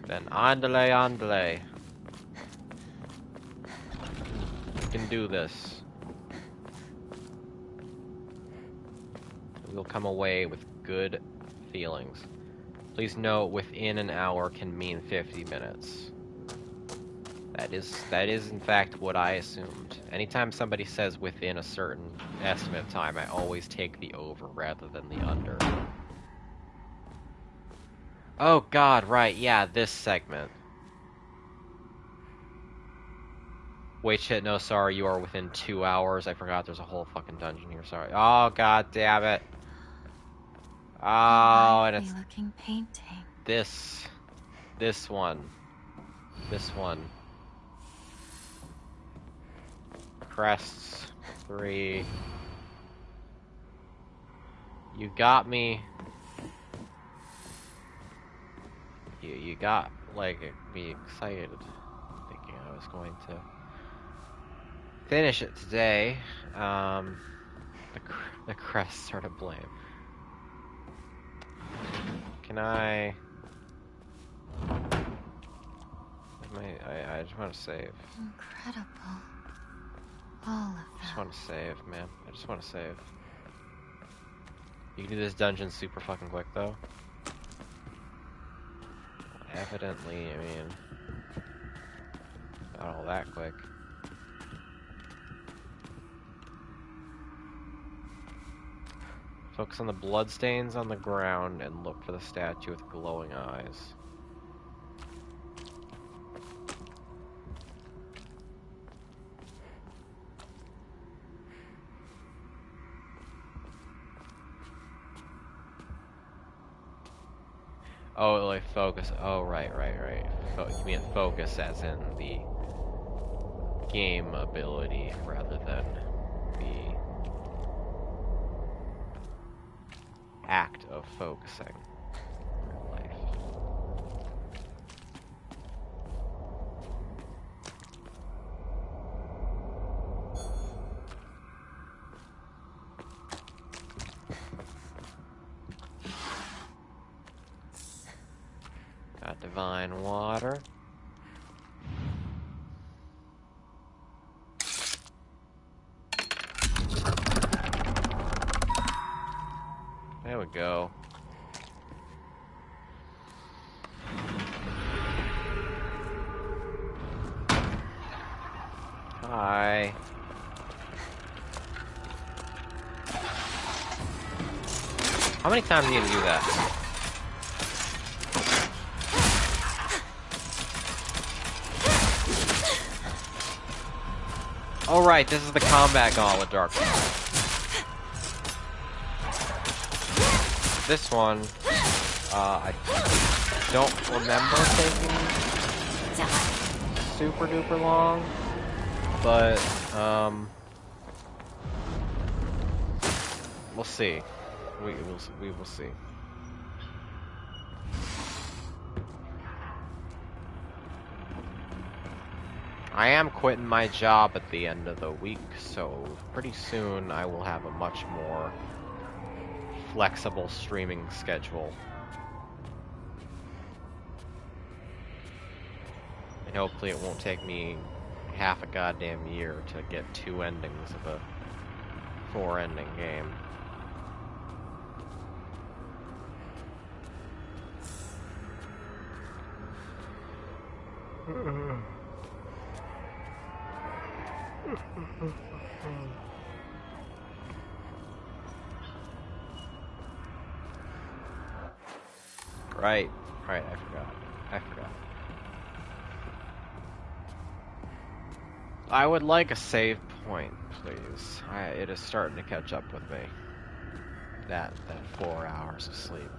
Then andale, andale. We can do this. We'll come away with good feelings. Please note, within an hour can mean 50 minutes. That is in fact what I assumed. Anytime somebody says within a certain estimate of time, I always take the over rather than the under. Oh god, right, yeah, this segment. Wait, shit, no, sorry, you are within 2 hours. I forgot there's a whole fucking dungeon here, sorry. Oh, god damn it. Oh, and it's... looking painting. This one. This one. Crests. 3. You got me. You got, like, me excited, thinking I was going to finish it today. The crests are to blame. Can I just want to save. Incredible. All of I just want to save, man. I just want to save. You can do this dungeon super fucking quick, though. Evidently, I mean, not all that quick. Focus on the bloodstains on the ground and look for the statue with glowing eyes. Oh, like focus. Oh, right. You mean focus as in the game ability rather than the act of focusing in real life. Got divine water. There we go. Hi. How many times do you need to do that? Oh right, this is the combat gauntlet, Dark. This one, I don't remember taking super duper long, but we'll see. We will see. I am quitting my job at the end of the week, so pretty soon I will have a much more flexible streaming schedule. And hopefully it won't take me half a goddamn year to get 2 endings of a 4-ending game. Right, I forgot. I would like a save point, please. It is starting to catch up with me. That 4 hours of sleep.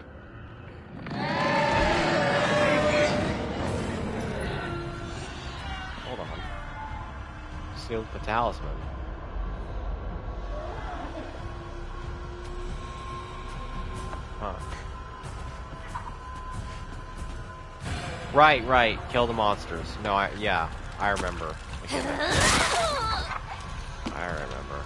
Hold on. Sealed the talisman. Huh. Right. Kill the monsters. No, I remember. I remember.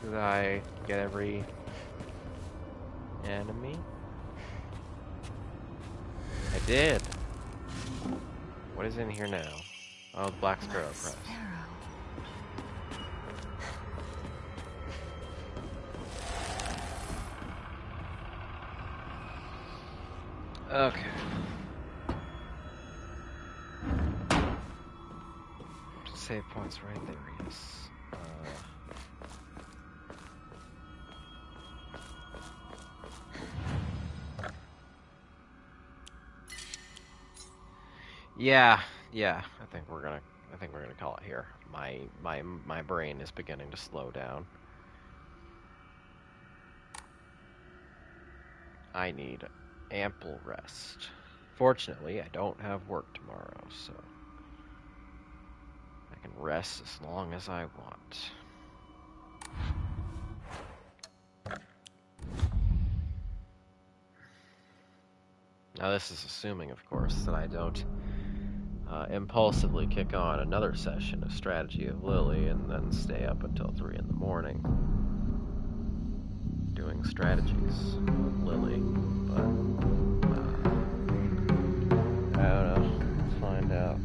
Did I get every enemy? I did. What is in here now? Oh, the Black Sparrow Crest. Okay. Save points right there, yes. Yeah. I think we're gonna call it here. My brain is beginning to slow down. I need ample rest. Fortunately, I don't have work tomorrow, so I can rest as long as I want. Now this is assuming, of course, that I don't impulsively kick on another session of Strategy of Lily and then stay up until 3 in the morning doing strategies of Lily, but I don't know. Let's find out.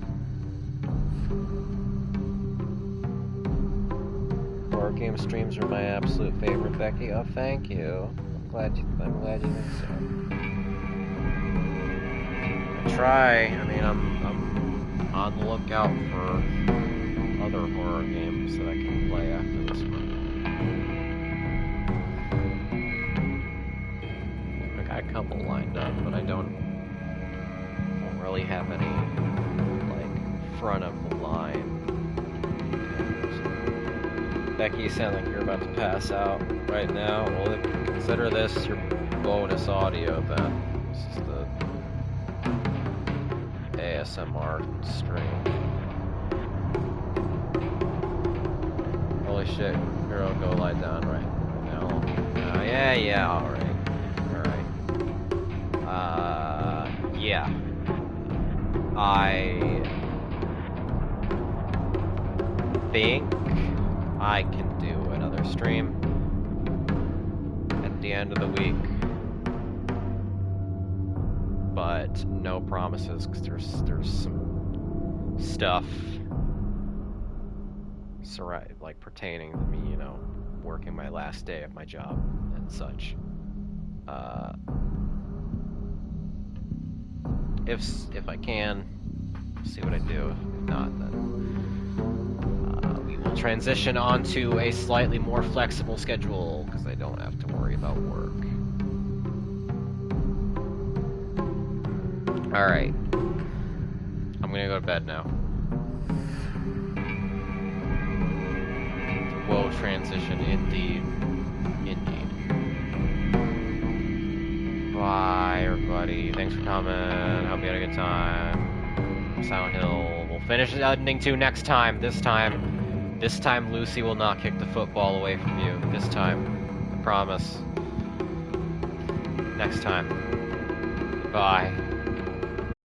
Horror game streams are my absolute favorite, Becky. Oh, thank you. I'm glad you think so. I try. I mean, I'm on the lookout for other horror games that I can play after this one. I got a couple lined up, but I don't really have any like front of the line. Becky, you sound like you're about to pass out right now. Well, consider this your bonus audio then. This is the ASMR stream. Holy shit, girl, go lie down right now. Yeah, alright. Yeah. I think I can do another stream at the end of the week. but no promises, because there's some stuff like pertaining to me, you know, working my last day of my job and such. If I can, see what I do. If not, then we will transition onto a slightly more flexible schedule, because I don't have to worry about work. Alright. I'm gonna go to bed now. Whoa, transition, indeed. Indeed. Bye, everybody. Thanks for coming. Hope you had a good time. Silent Hill. We'll finish ending 2 next time. This time Lucy will not kick the football away from you. This time. I promise. Next time. Bye.